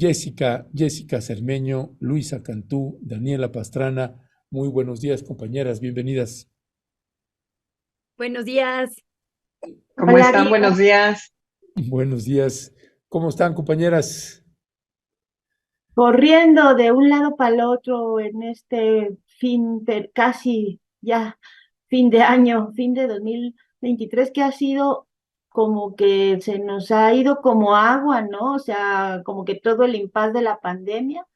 Jessica Cermeño, Luisa Cantú, Daniela Pastrana. Muy buenos días, compañeras, bienvenidas. Buenos días. ¿Cómo Hola, están? Diego. Buenos días. Buenos días. ¿Cómo están, compañeras? Corriendo de un lado para el otro en este casi ya fin de año, fin de 2023, que ha sido como que se nos ha ido como agua, ¿no? O sea, como que todo el impas de la pandemia,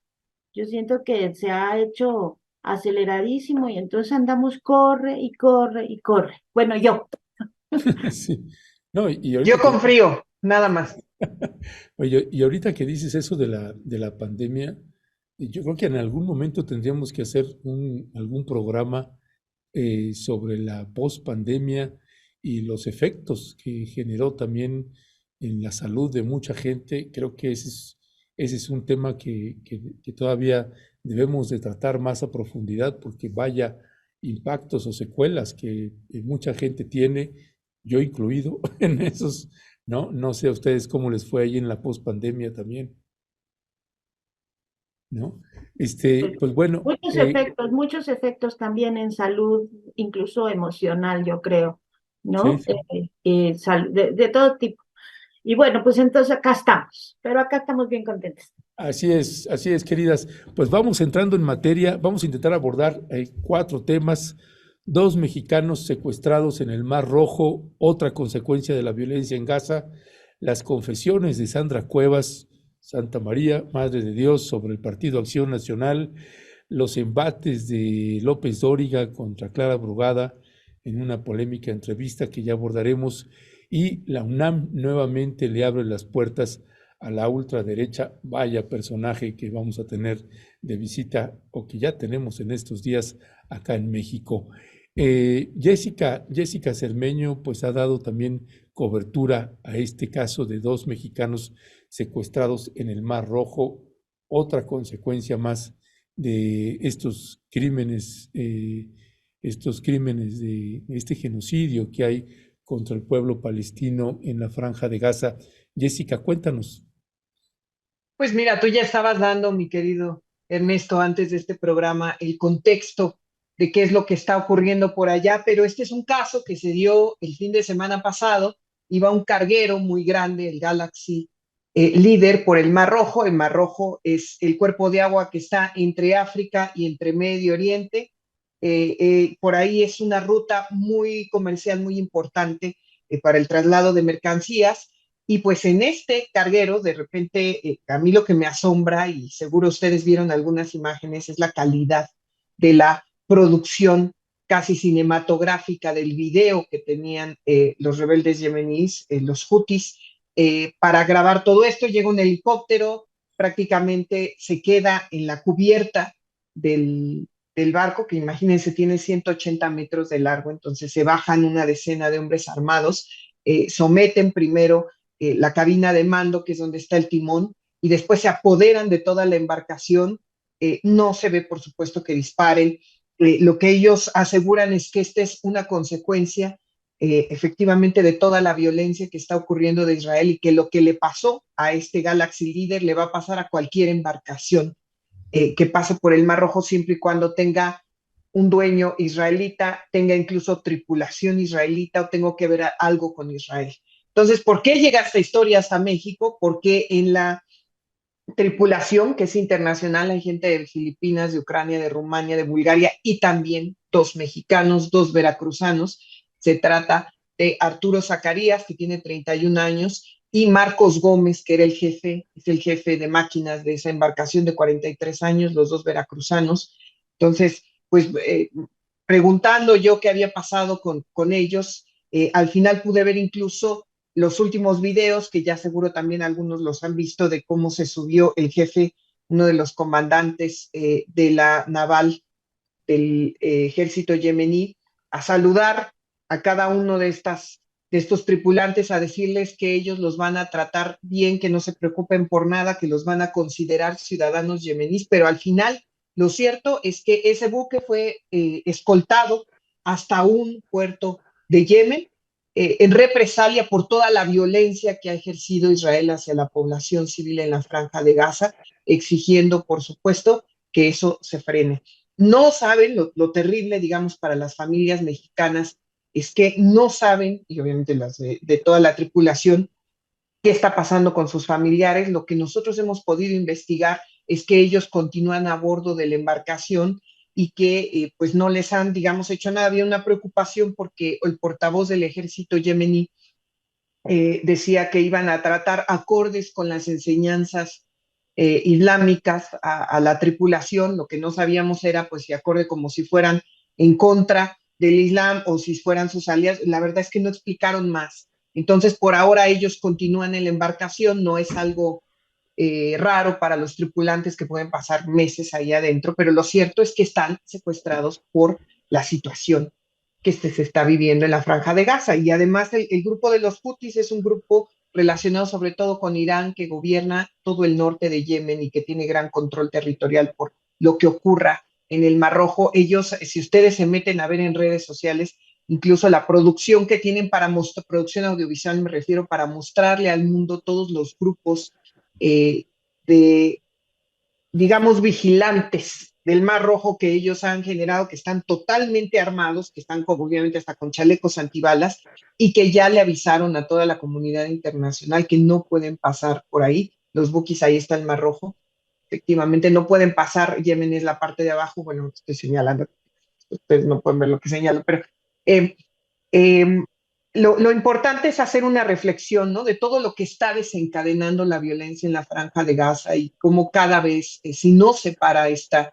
yo siento que se ha hecho aceleradísimo y entonces andamos corre y corre y corre. Bueno, yo. Sí. No, y Yo ahorita que con frío, nada más. Oye, y ahorita que dices eso de la pandemia, yo creo que en algún momento tendríamos que hacer algún programa sobre la post-pandemia y los efectos que generó también en la salud de mucha gente. Creo que ese es un tema que todavía debemos de tratar más a profundidad porque vaya impactos o secuelas que mucha gente tiene, yo incluido en esos, ¿no? No sé a ustedes cómo les fue ahí en la pospandemia también, ¿no? Pues bueno, Muchos efectos también en salud, incluso emocional, yo creo, sí, ¿no? sí. De todo tipo. Y bueno, pues entonces acá estamos, pero acá estamos bien contentos. Así es, queridas. Pues vamos entrando en materia, vamos a intentar abordar cuatro temas. Dos mexicanos secuestrados en el Mar Rojo, otra consecuencia de la violencia en Gaza, las confesiones de Sandra Cuevas, Santa María, Madre de Dios, sobre el Partido Acción Nacional, los embates de López Dóriga contra Clara Brugada en una polémica entrevista que ya abordaremos, y la UNAM nuevamente le abre las puertas a la ultraderecha. Vaya personaje que vamos a tener de visita o que ya tenemos en estos días acá en México. Jessica Cermeño pues ha dado también cobertura a este caso de dos mexicanos secuestrados en el Mar Rojo, otra consecuencia más de estos crímenes de este genocidio que hay contra el pueblo palestino en la Franja de Gaza. Jessica, cuéntanos. Pues mira, tú ya estabas dando, mi querido Ernesto, antes de este programa, el contexto de qué es lo que está ocurriendo por allá, pero este es un caso que se dio el fin de semana pasado. Iba un carguero muy grande, el Galaxy Líder, por el Mar Rojo. El Mar Rojo es el cuerpo de agua que está entre África y entre Medio Oriente. Por ahí es una ruta muy comercial, muy importante para el traslado de mercancías. Y pues en este carguero, de repente, a mí lo que me asombra, y seguro ustedes vieron algunas imágenes, es la calidad de la producción casi cinematográfica del video que tenían los rebeldes yemeníes, los hutis, para grabar todo esto. Llega un helicóptero, prácticamente se queda en la cubierta del barco, que imagínense tiene 180 metros de largo, entonces se bajan una decena de hombres armados, someten primero la cabina de mando, que es donde está el timón, y después se apoderan de toda la embarcación. No se ve, por supuesto, que disparen. Lo que ellos aseguran es que esta es una consecuencia efectivamente de toda la violencia que está ocurriendo de Israel, y que lo que le pasó a este Galaxy Leader le va a pasar a cualquier embarcación que pase por el Mar Rojo, siempre y cuando tenga un dueño israelita, tenga incluso tripulación israelita o tengo que ver algo con Israel. Entonces, ¿por qué llega esta historia hasta México? Porque en la tripulación, que es internacional, hay gente de Filipinas, de Ucrania, de Rumania, de Bulgaria, y también dos mexicanos, dos veracruzanos. Se trata de Arturo Zacarías, que tiene 31 años, y Marcos Gómez, que era el jefe, es el jefe de máquinas de esa embarcación, de 43 años, los dos veracruzanos. Entonces, pues preguntando yo qué había pasado con ellos, al final pude ver incluso los últimos videos, que ya seguro también algunos los han visto, de cómo se subió el jefe, uno de los comandantes de la naval del ejército yemení, a saludar a cada uno de estos tripulantes, a decirles que ellos los van a tratar bien, que no se preocupen por nada, que los van a considerar ciudadanos yemeníes. Pero al final, lo cierto es que ese buque fue escoltado hasta un puerto de Yemen, en represalia por toda la violencia que ha ejercido Israel hacia la población civil en la Franja de Gaza, exigiendo, por supuesto, que eso se frene. No saben lo terrible, digamos, para las familias mexicanas, es que no saben, y obviamente las de toda la tripulación, qué está pasando con sus familiares. Lo que nosotros hemos podido investigar es que ellos continúan a bordo de la embarcación y que pues no les han, digamos, hecho nada. Había una preocupación porque el portavoz del ejército yemení decía que iban a tratar acordes con las enseñanzas islámicas a la tripulación. Lo que no sabíamos era pues si acorde como si fueran en contra del Islam o si fueran sus aliados. La verdad es que no explicaron más. Entonces, por ahora ellos continúan en la embarcación, no es algo raro para los tripulantes que pueden pasar meses ahí adentro, pero lo cierto es que están secuestrados por la situación que se está viviendo en la Franja de Gaza. Y además el grupo de los Hutis es un grupo relacionado sobre todo con Irán, que gobierna todo el norte de Yemen y que tiene gran control territorial por lo que ocurra en el Mar Rojo. Ellos, si ustedes se meten a ver en redes sociales, incluso la producción que tienen para mostrar, producción audiovisual me refiero, para mostrarle al mundo todos los grupos de, digamos, vigilantes del Mar Rojo que ellos han generado, que están totalmente armados, que están obviamente hasta con chalecos antibalas y que ya le avisaron a toda la comunidad internacional que no pueden pasar por ahí. Los buquis, ahí está el Mar Rojo, efectivamente no pueden pasar. Yemen es la parte de abajo, bueno, estoy señalando, ustedes no pueden ver lo que señalo, pero eh, eh, lo importante es hacer una reflexión, ¿no? De todo lo que está desencadenando la violencia en la Franja de Gaza y cómo cada vez, si no se para esta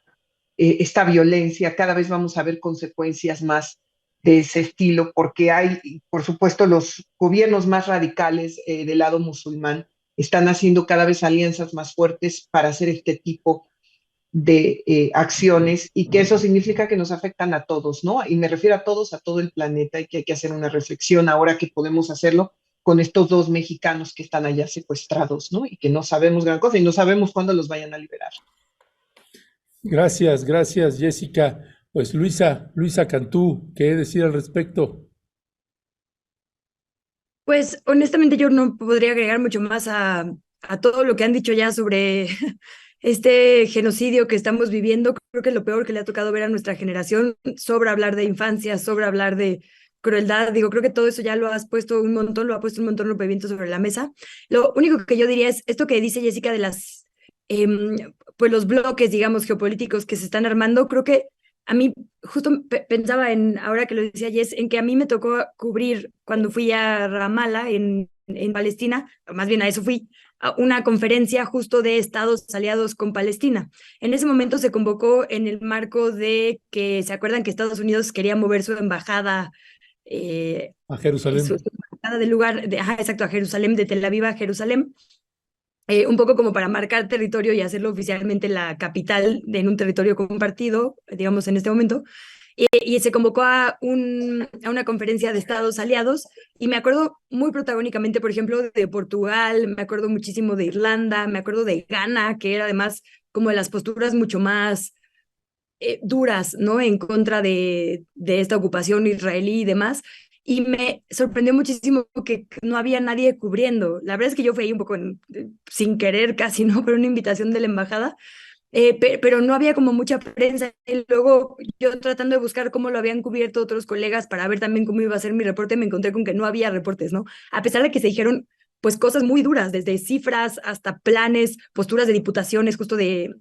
violencia, cada vez vamos a ver consecuencias más de ese estilo, porque hay, por supuesto, los gobiernos más radicales del lado musulmán están haciendo cada vez alianzas más fuertes para hacer este tipo de acciones, y que eso significa que nos afectan a todos, ¿no? Y me refiero a todos, a todo el planeta, y que hay que hacer una reflexión ahora que podemos hacerlo con estos dos mexicanos que están allá secuestrados, ¿no? Y que no sabemos gran cosa y no sabemos cuándo los vayan a liberar. Gracias, gracias, Jessica. Pues Luisa Cantú, ¿qué decir al respecto? Pues honestamente yo no podría agregar mucho más a todo lo que han dicho ya sobre este genocidio que estamos viviendo. Creo que es lo peor que le ha tocado ver a nuestra generación. Sobra hablar de infancia, sobra hablar de crueldad. Digo, creo que todo eso ya lo has puesto un montón, lo ha puesto un montón de Pimiento sobre la mesa. Lo único que yo diría es esto que dice Jessica de las, pues los bloques, digamos, geopolíticos que se están armando. Creo que a mí justo pensaba en, ahora que lo decía Jess, en que a mí me tocó cubrir cuando fui a Ramallah en Palestina, más bien a eso fui, a una conferencia justo de estados aliados con Palestina. En ese momento se convocó en el marco de que, ¿se acuerdan que Estados Unidos quería mover su embajada? A Jerusalén. Su embajada del lugar, exacto, a Jerusalén, de Tel Aviv a Jerusalén. Un poco como para marcar territorio y hacerlo oficialmente la capital en un territorio compartido, digamos, en este momento. Y se convocó a una conferencia de estados aliados, y me acuerdo muy protagónicamente, por ejemplo, de Portugal, me acuerdo muchísimo de Irlanda, me acuerdo de Ghana, que era además como de las posturas mucho más duras, ¿no? En contra de esta ocupación israelí y demás. Y me sorprendió muchísimo que no había nadie cubriendo. La verdad es que yo fui ahí un poco sin querer casi, ¿no? Por una invitación de la embajada, pero no había como mucha prensa. Y luego yo tratando de buscar cómo lo habían cubierto otros colegas para ver también cómo iba a ser mi reporte, me encontré con que no había reportes, ¿no? A pesar de que se dijeron pues cosas muy duras, desde cifras hasta planes, posturas de diputaciones, justo de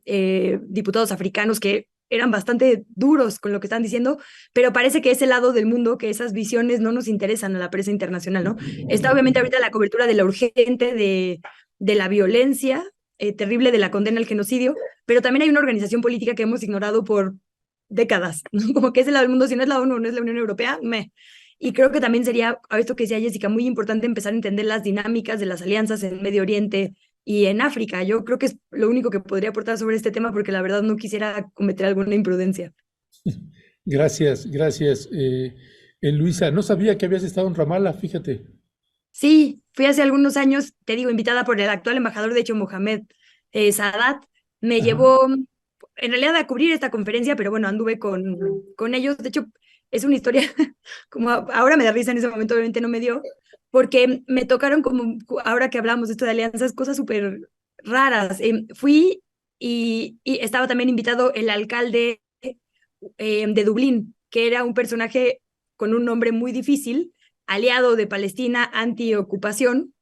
diputados africanos que eran bastante duros con lo que están diciendo, pero parece que ese lado del mundo, que esas visiones no nos interesan a la prensa internacional, ¿no? Está obviamente ahorita la cobertura de la urgente, de la violencia terrible, de la condena al genocidio, pero también hay una organización política que hemos ignorado por décadas, ¿no? Como que es el lado del mundo, si no es la ONU, no es la Unión Europea, Y creo que también sería, a esto que decía Jessica, muy importante empezar a entender las dinámicas de las alianzas en Medio Oriente y en África. Yo creo que es lo único que podría aportar sobre este tema, porque la verdad no quisiera cometer alguna imprudencia. Gracias, gracias. Luisa, no sabía que habías estado en Ramallah, fíjate. Sí, fui hace algunos años, te digo, invitada por el actual embajador, de hecho, Mohamed Sadat. Me llevó, en realidad, a cubrir esta conferencia, pero bueno, anduve con ellos. De hecho, es una historia, como ahora me da risa, en ese momento obviamente no me dio, porque me tocaron como, ahora que hablamos de esto de alianzas, cosas súper raras. Fui y estaba también invitado el alcalde de Dublín, que era un personaje con un nombre muy difícil, aliado de Palestina, anti-ocupación,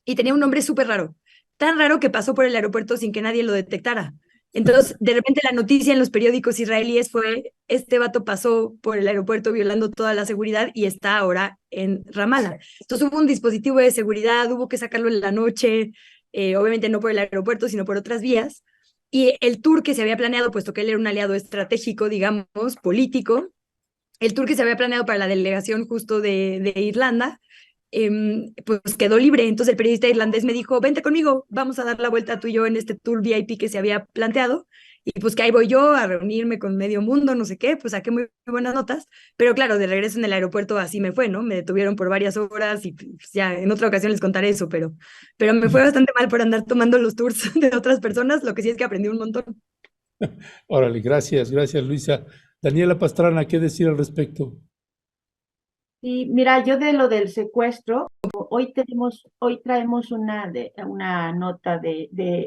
y tenía un nombre súper raro, tan raro que pasó por el aeropuerto sin que nadie lo detectara. Entonces, de repente la noticia en los periódicos israelíes fue, este vato pasó por el aeropuerto violando toda la seguridad y está ahora en Ramallah. Entonces hubo un dispositivo de seguridad, hubo que sacarlo en la noche, obviamente no por el aeropuerto, sino por otras vías. Y el tour que se había planeado, puesto que él era un aliado estratégico, digamos, político, el tour que se había planeado para la delegación justo de Irlanda, pues quedó libre. Entonces el periodista irlandés me dijo, vente conmigo, vamos a dar la vuelta tú y yo en este tour VIP que se había planteado. Y pues que ahí voy yo a reunirme con medio mundo, no sé qué, pues saqué muy buenas notas. Pero claro, de regreso en el aeropuerto así me fue, ¿no? Me detuvieron por varias horas y pues, ya en otra ocasión les contaré eso, pero me fue bastante mal por andar tomando los tours de otras personas. Lo que sí es que aprendí un montón. Órale, gracias, gracias Luisa. Daniela Pastrana, ¿qué decir al respecto? Y mira, yo de lo del secuestro, hoy traemos una nota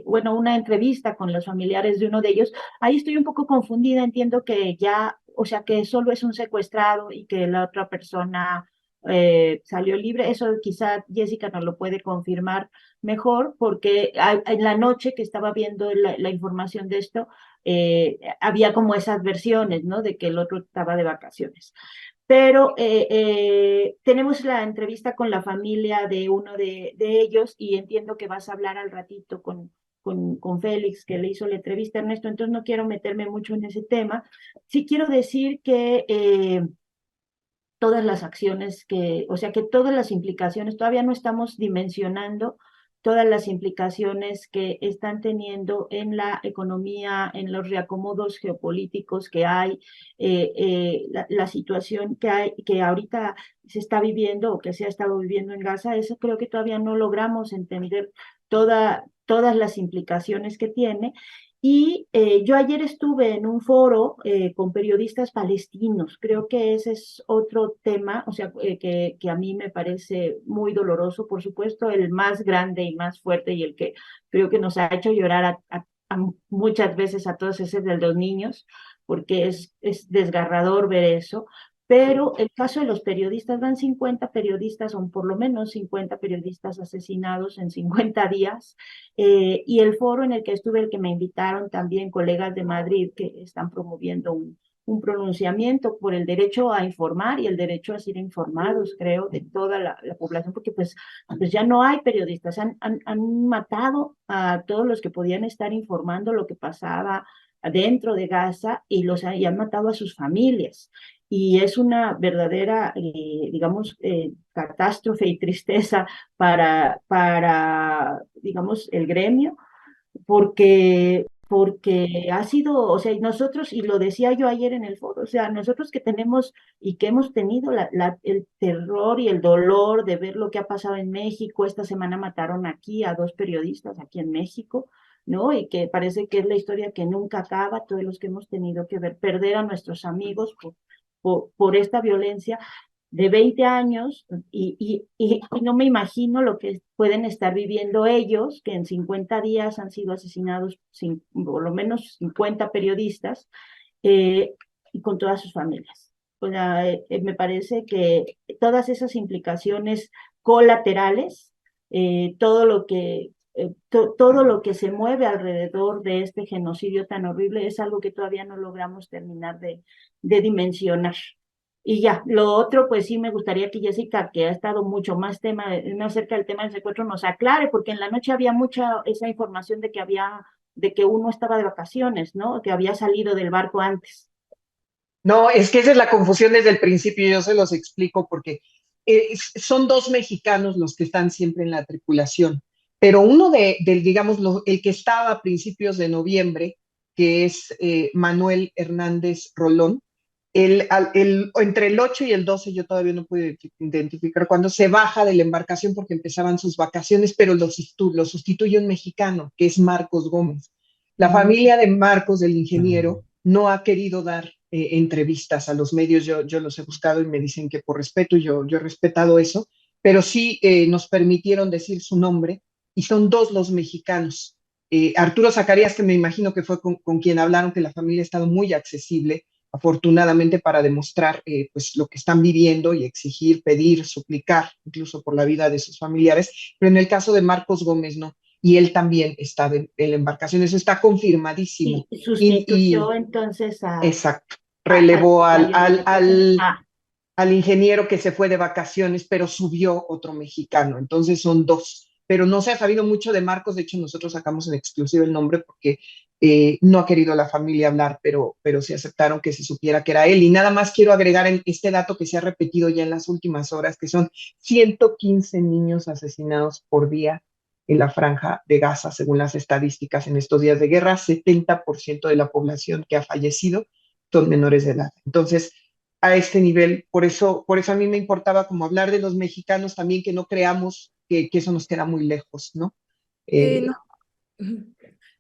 bueno, una entrevista con los familiares de uno de ellos. Ahí estoy un poco confundida, entiendo que ya, o sea, que solo es un secuestrado y que la otra persona salió libre. Eso quizá Jessica nos lo puede confirmar mejor, porque en la noche que estaba viendo la información de esto, había como esas versiones, ¿no? De que el otro estaba de vacaciones. Pero tenemos la entrevista con la familia de uno de ellos y entiendo que vas a hablar al ratito con Félix, que le hizo la entrevista a Ernesto, entonces no quiero meterme mucho en ese tema. Sí quiero decir que todas las acciones o sea, que todas las implicaciones, todavía no estamos dimensionando todas las implicaciones que están teniendo en la economía, en los reacomodos geopolíticos que hay, la situación que ahorita se está viviendo o que se ha estado viviendo en Gaza. Eso creo que todavía no logramos entender todas las implicaciones que tiene. Y yo ayer estuve en un foro con periodistas palestinos. Creo que ese es otro tema, o sea, que a mí me parece muy doloroso, por supuesto, el más grande y más fuerte y el que creo que nos ha hecho llorar a muchas veces a todos, ese de los niños, porque es desgarrador ver eso. Pero el caso de los periodistas, van 50 periodistas, o por lo menos 50 periodistas asesinados en 50 días, y el foro en el que estuve, el que me invitaron también colegas de Madrid que están promoviendo un pronunciamiento por el derecho a informar y el derecho a ser informados, creo, de toda la población, porque pues ya no hay periodistas, han matado a todos los que podían estar informando lo que pasaba dentro de Gaza y han matado a sus familias. Y es una verdadera, digamos, catástrofe y tristeza digamos, el gremio, porque ha sido, o sea, nosotros, y lo decía yo ayer en el foro, o sea, nosotros que tenemos y que hemos tenido el terror y el dolor de ver lo que ha pasado en México. Esta semana mataron aquí a 2 periodistas aquí en México, ¿no? Y que parece que es la historia que nunca acaba, todos los que hemos tenido que ver perder a nuestros amigos por esta violencia de 20 años, y no me imagino lo que pueden estar viviendo ellos, que en 50 días han sido asesinados por lo menos 50 periodistas, y con todas sus familias. O sea, me parece que todas esas implicaciones colaterales, todo lo que se mueve alrededor de este genocidio tan horrible es algo que todavía no logramos terminar de dimensionar. Y ya, lo otro, pues sí me gustaría que Jessica, que ha estado mucho más más cerca del tema del secuestro, nos aclare, porque en la noche había mucha esa información de que uno estaba de vacaciones, ¿no? Que había salido del barco antes. No, es que esa es la confusión desde el principio, yo se los explico porque son 2 mexicanos los que están siempre en la tripulación, pero uno digamos, el que estaba a principios de noviembre, que es Manuel Hernández Rolón, entre el 8 y el 12 yo todavía no pude identificar cuándo se baja de la embarcación porque empezaban sus vacaciones, pero lo sustituye un mexicano, que es Marcos Gómez. La familia de Marcos, del ingeniero, no ha querido dar entrevistas a los medios. Yo los he buscado y me dicen que por respeto, y yo he respetado eso, pero sí nos permitieron decir su nombre y son dos los mexicanos. Arturo Zacarías, que me imagino que fue con quien hablaron, que la familia ha estado muy accesible, afortunadamente, para demostrar pues lo que están viviendo y exigir, pedir, suplicar, incluso por la vida de sus familiares. Pero en el caso de Marcos Gómez, no. Y él también está en la embarcación, eso está confirmadísimo. Y sustituyó entonces exacto, al relevó mayor de la embarcación. al ingeniero que se fue de vacaciones, pero subió otro mexicano, entonces son dos. Pero no se ha sabido mucho de Marcos, de hecho nosotros sacamos en exclusiva el nombre porque no ha querido la familia hablar, pero sí aceptaron que se supiera que era él. Y nada más quiero agregar este dato que se ha repetido ya en las últimas horas, que son 115 niños asesinados por día en la franja de Gaza, según las estadísticas en estos días de guerra. 70% de la población que ha fallecido son menores de edad. Entonces, a este nivel, por eso a mí me importaba como hablar de los mexicanos también, que no creamos que eso nos queda muy lejos, ¿no? No.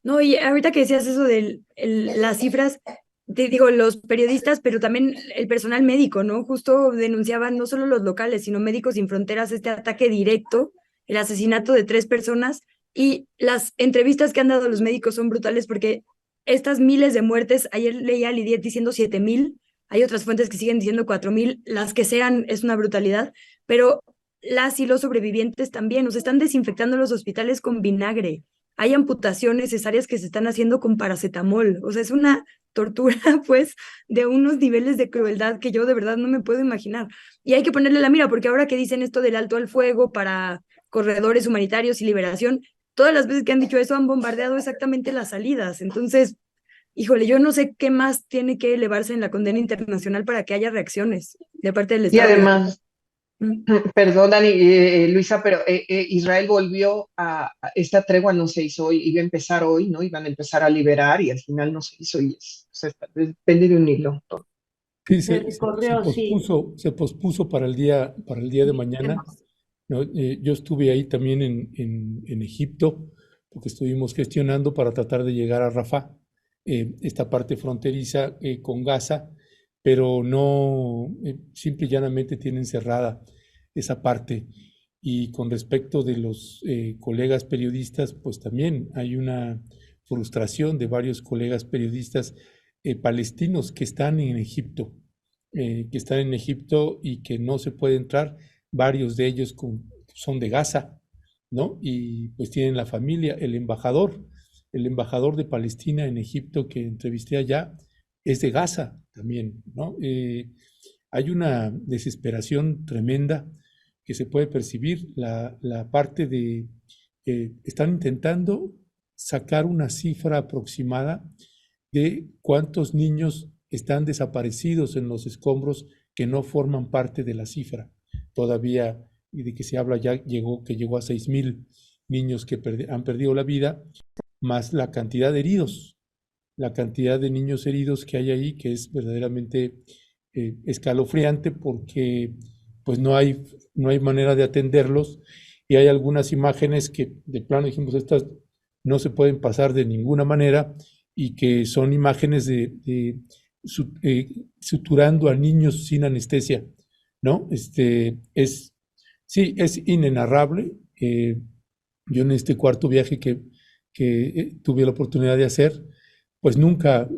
No, y ahorita que decías eso de las cifras, te digo, los periodistas, pero también el personal médico, ¿no? Justo denunciaban no solo los locales, sino Médicos Sin Fronteras, este ataque directo, el asesinato de 3 personas, y las entrevistas que han dado los médicos son brutales porque estas miles de muertes, ayer leía a Lidiet diciendo 7,000, hay otras fuentes que siguen diciendo 4,000, las que sean, es una brutalidad, pero las y los sobrevivientes también, nos están desinfectando los hospitales con vinagre, hay amputaciones cesáreas que se están haciendo con paracetamol. O sea, es una tortura, pues, de unos niveles de crueldad que yo de verdad no me puedo imaginar. Y hay que ponerle la mira, porque ahora que dicen esto del alto al fuego para corredores humanitarios y liberación, todas las veces que han dicho eso han bombardeado exactamente las salidas. Entonces, híjole, yo no sé qué más tiene que elevarse en la condena internacional para que haya reacciones de parte del Y Estado. además, Mm. perdón, Dani, Luisa, pero Israel volvió a esta tregua, no se hizo hoy, iba a empezar hoy, ¿no? Iban a empezar a liberar y al final no se hizo y depende de un hilo. Sí, Se recorrió, sí. se pospuso para el día de mañana, ¿no? Yo estuve ahí también en Egipto, porque estuvimos gestionando para tratar de llegar a Rafah, esta parte fronteriza con Gaza, pero no, simple y llanamente tienen cerrada esa parte. Y con respecto de los colegas periodistas, pues también hay una frustración de varios colegas periodistas palestinos que están en Egipto, y que no se puede entrar. Varios de ellos son de Gaza, ¿no? Y pues tienen la familia. El embajador de Palestina en Egipto que entrevisté allá es de Gaza también, ¿no? Hay una desesperación tremenda que se puede percibir. La parte de, están intentando sacar una cifra aproximada de cuántos niños están desaparecidos en los escombros que no forman parte de la cifra. Todavía, y de que se habla ya llegó a 6,000 niños que han perdido la vida, más la cantidad de heridos, la cantidad de niños heridos que hay ahí, que es verdaderamente escalofriante porque pues no hay manera de atenderlos, y hay algunas imágenes que de plano dijimos, estas no se pueden pasar de ninguna manera, y que son imágenes de suturando a niños sin anestesia, ¿no? Sí, es inenarrable. Yo en este cuarto viaje que tuve la oportunidad de hacer, pues nunca,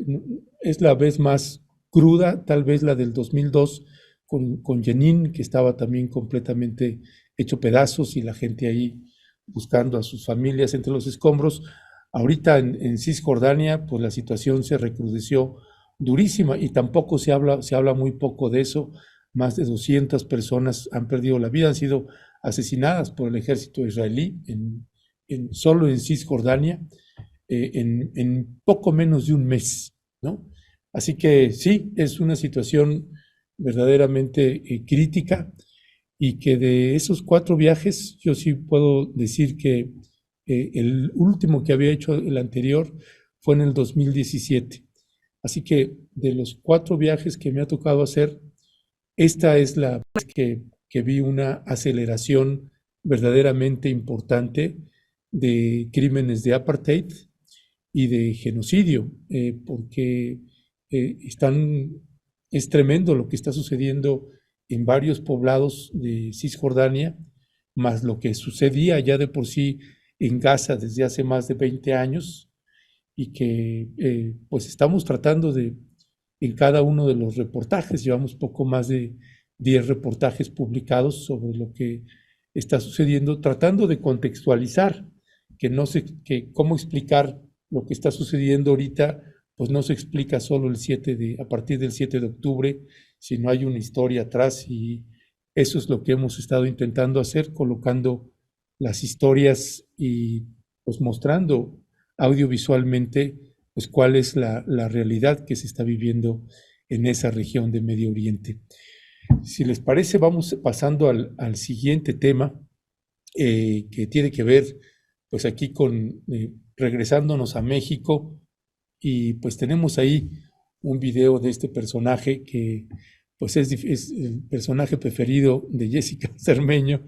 es la vez más cruda, tal vez la del 2002 con Jenin, que estaba también completamente hecho pedazos y la gente ahí buscando a sus familias entre los escombros. Ahorita en Cisjordania, pues la situación se recrudeció durísima y tampoco se habla muy poco de eso. Más de 200 personas han perdido la vida, han sido asesinadas por el ejército israelí solo en Cisjordania, en poco menos de un mes, ¿no? Así que sí, es una situación verdaderamente crítica, y que de esos 4 viajes, yo sí puedo decir que el último que había hecho, el anterior, fue en el 2017. Así que de los 4 viajes que me ha tocado hacer, esta es la vez que vi una aceleración verdaderamente importante de crímenes de apartheid y de genocidio, porque es tremendo lo que está sucediendo en varios poblados de Cisjordania, más lo que sucedía ya de por sí en Gaza desde hace más de 20 años, y que pues estamos tratando de, en cada uno de los reportajes, llevamos poco más de 10 reportajes publicados sobre lo que está sucediendo, tratando de contextualizar, que cómo explicar lo que está sucediendo ahorita, pues no se explica solo a partir del 7 de octubre, sino hay una historia atrás, y eso es lo que hemos estado intentando hacer, colocando las historias y pues mostrando audiovisualmente pues cuál es la realidad que se está viviendo en esa región de Medio Oriente. Si les parece, vamos pasando al siguiente tema, que tiene que ver pues aquí con regresándonos a México, y pues tenemos ahí un video de este personaje que pues es el personaje preferido de Jessica Cermeño,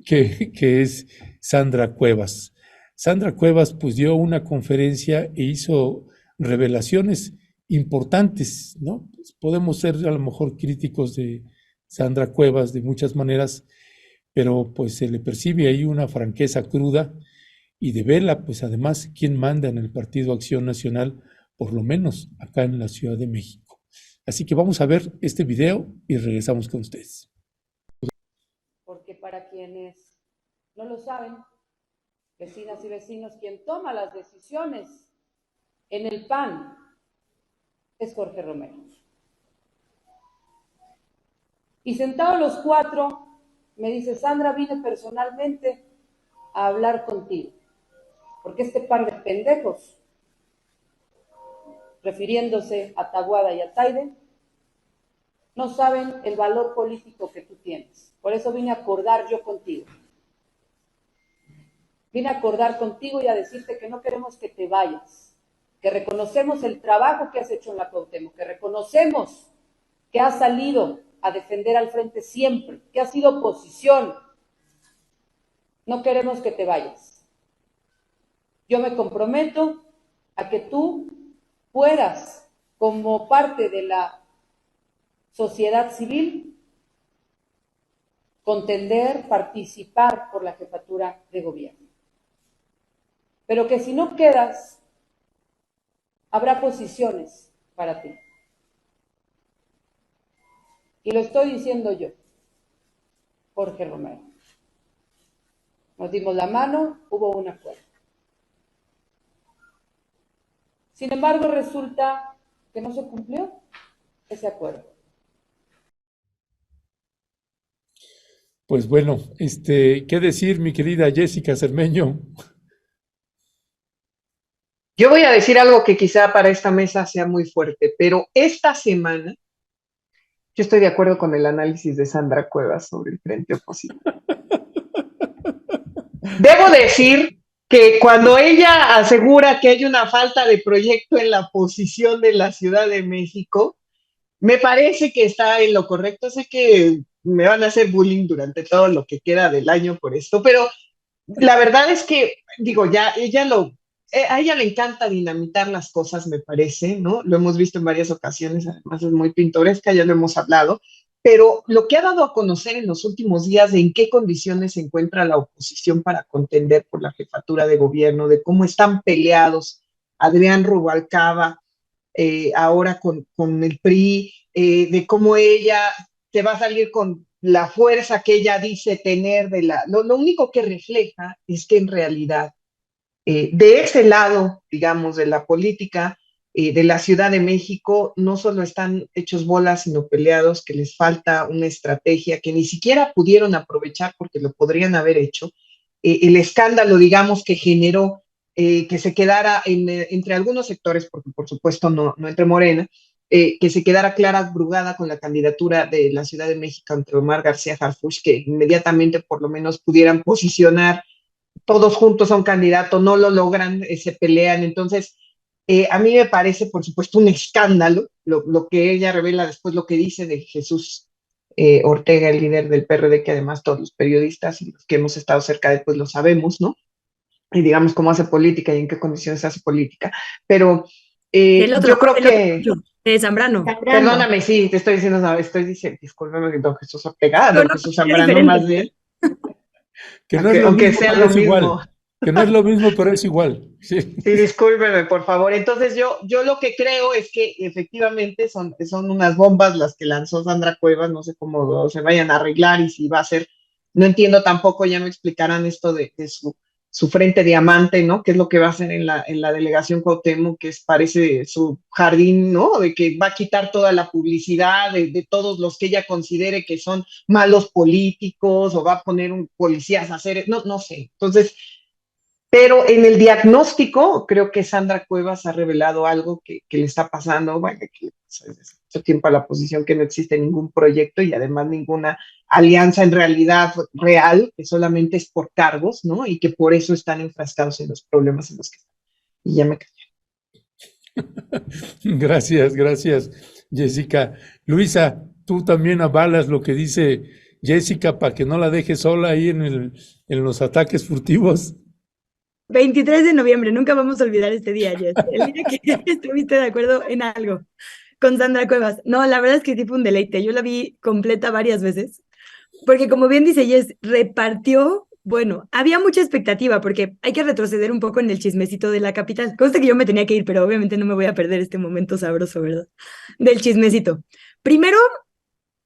que es Sandra Cuevas. Sandra Cuevas pues dio una conferencia e hizo revelaciones importantes, ¿no? Pues podemos ser a lo mejor críticos de Sandra Cuevas de muchas maneras, pero pues se le percibe ahí una franqueza cruda, y de verla, pues además, quién manda en el Partido Acción Nacional, por lo menos acá en la Ciudad de México. Así que vamos a ver este video y regresamos con ustedes. Porque para quienes no lo saben, vecinas y vecinos, quien toma las decisiones en el PAN es Jorge Romero. Y sentados los cuatro, me dice: Sandra, vine personalmente a hablar contigo, porque este par de pendejos, refiriéndose a Taboada y a Taide, no saben el valor político que tú tienes. Por eso vine a acordar yo contigo. Vine a acordar contigo y a decirte que no queremos que te vayas, que reconocemos el trabajo que has hecho en la Cuauhtémoc, que reconocemos que has salido a defender al frente siempre, que has sido oposición. No queremos que te vayas. Yo me comprometo a que tú puedas, como parte de la sociedad civil, contender, participar por la jefatura de gobierno. Pero que si no quedas, habrá posiciones para ti. Y lo estoy diciendo yo, Jorge Romero. Nos dimos la mano, hubo un acuerdo. Sin embargo, resulta que no se cumplió ese acuerdo. Pues bueno, ¿qué decir, mi querida Jessica Cermeño? Yo voy a decir algo que quizá para esta mesa sea muy fuerte, pero esta semana yo estoy de acuerdo con el análisis de Sandra Cuevas sobre el frente opositor. Debo decir que cuando ella asegura que hay una falta de proyecto en la posición de la Ciudad de México, me parece que está en lo correcto. Sé que me van a hacer bullying durante todo lo que queda del año por esto, pero la verdad es que, digo, ya a ella le encanta dinamitar las cosas, me parece, ¿no? Lo hemos visto en varias ocasiones, además es muy pintoresca, ya lo hemos hablado, pero lo que ha dado a conocer en los últimos días de en qué condiciones se encuentra la oposición para contender por la jefatura de gobierno, de cómo están peleados Adrián Rubalcaba, ahora con el PRI, de cómo ella se va a salir con la fuerza que ella dice tener lo único que refleja es que en realidad de ese lado, digamos, de la política de la Ciudad de México, no solo están hechos bolas, sino peleados, que les falta una estrategia que ni siquiera pudieron aprovechar porque lo podrían haber hecho. El escándalo, digamos, que generó que se quedara entre algunos sectores, porque por supuesto no entre Morena, que se quedara Clara Brugada con la candidatura de la Ciudad de México entre Omar García Harfuch, que inmediatamente por lo menos pudieran posicionar todos juntos a un candidato, no lo logran, se pelean. Entonces, a mí me parece, por supuesto, un escándalo lo que ella revela después, lo que dice de Jesús Ortega, el líder del PRD, que además todos los periodistas y los que hemos estado cerca de él, pues lo sabemos, ¿no? Y digamos cómo hace política y en qué condiciones hace política. Pero El otro, Yo creo el otro que, mucho, de Zambrano. Zambrano. perdóname, sí, te estoy diciendo, no, estoy diciendo, discúlpame, don Jesús Ortega, No, don no, Jesús es Zambrano más diferente. bien, Que no es aunque, lo aunque mismo, sea pero lo es igual. mismo. Que no es lo mismo, pero es igual. Sí. Sí, discúlpeme, por favor. Entonces yo lo que creo es que efectivamente son unas bombas las que lanzó Sandra Cuevas, no sé cómo se vayan a arreglar y si va a ser, no entiendo tampoco, ya me explicarán esto de su frente diamante, ¿no? ¿Qué es lo que va a hacer en la delegación Cuauhtémoc, que es, parece su jardín, ¿no? De que va a quitar toda la publicidad de todos los que ella considere que son malos políticos o va a poner un policías a hacer, no, no sé. Entonces, pero en el diagnóstico, creo que Sandra Cuevas ha revelado algo que le está pasando, bueno, que pues, desde mucho tiempo a la posición que no existe ningún proyecto y además ninguna alianza en realidad real, que solamente es por cargos, ¿no? Y que por eso están enfrascados en los problemas en los que están. Y ya me callo. Gracias, gracias, Jessica. Luisa, tú también avalas lo que dice Jessica para que no la dejes sola ahí en los ataques furtivos. 23 de noviembre, nunca vamos a olvidar este día, Jess. El día que estuviste de acuerdo en algo con Sandra Cuevas. No, la verdad es que sí fue un deleite. Yo la vi completa varias veces, porque como bien dice Jess, repartió, bueno, había mucha expectativa, porque hay que retroceder un poco en el chismecito de la capital. Consta que yo me tenía que ir, pero obviamente no me voy a perder este momento sabroso, ¿verdad? Del chismecito. Primero,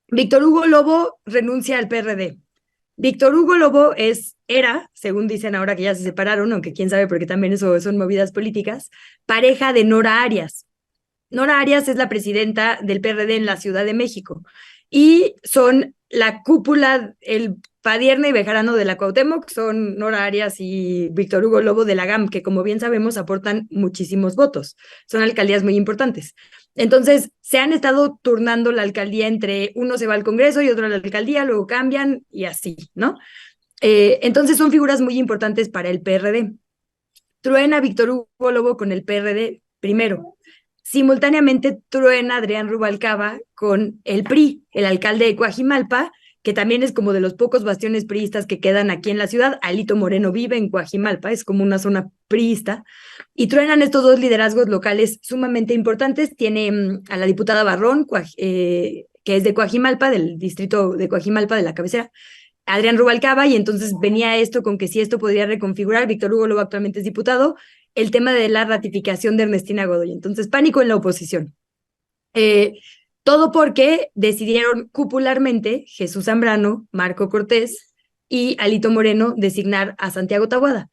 Víctor Hugo Lobo renuncia al PRD. Víctor Hugo Lobo era, según dicen ahora que ya se separaron, aunque quién sabe, porque también eso son movidas políticas, pareja de Nora Arias. Nora Arias es la presidenta del PRD en la Ciudad de México y son la cúpula, el Padierna y Bejarano de la Cuauhtémoc, son Nora Arias y Víctor Hugo Lobo de la GAM, que como bien sabemos aportan muchísimos votos. Son alcaldías muy importantes. Entonces, se han estado turnando la alcaldía entre uno se va al Congreso y otro a la alcaldía, luego cambian y así, ¿no? Entonces son figuras muy importantes para el PRD. Truena Víctor Hugo Lobo con el PRD primero. Simultáneamente truena Adrián Rubalcaba con el PRI, el alcalde de Coajimalpa, que también es como de los pocos bastiones priistas que quedan aquí en la ciudad. Alito Moreno vive en Coajimalpa, es como una zona priista, y truenan estos dos liderazgos locales sumamente importantes. Tiene a la diputada Barrón, que es de Coajimalpa, del distrito de Coajimalpa, de la cabecera, Adrián Rubalcaba, y entonces venía esto con que si esto podría reconfigurar, Víctor Hugo Lobo actualmente es diputado, el tema de la ratificación de Ernestina Godoy. Entonces, pánico en la oposición. Todo porque decidieron cupularmente Jesús Zambrano, Marco Cortés y Alito Moreno designar a Santiago Taboada.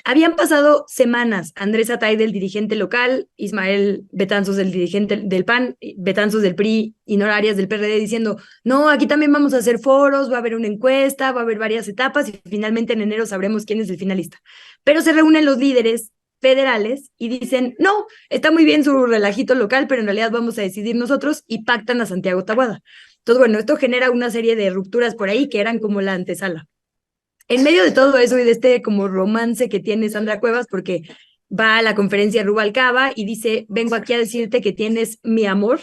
Habían pasado semanas, Andrés Atay del dirigente local, Ismael Betanzos del dirigente del PAN, Betanzos del PRI y Nora Arias del PRD diciendo, no, aquí también vamos a hacer foros, va a haber una encuesta, va a haber varias etapas y finalmente en enero sabremos quién es el finalista. Pero se reúnen los líderes federales y dicen, no, está muy bien su relajito local, pero en realidad vamos a decidir nosotros y pactan a Santiago Taboada. Entonces, bueno, esto genera una serie de rupturas por ahí que eran como la antesala. En medio de todo eso y de este como romance que tiene Sandra Cuevas, porque va a la conferencia Rubalcaba y dice, vengo aquí a decirte que tienes mi amor,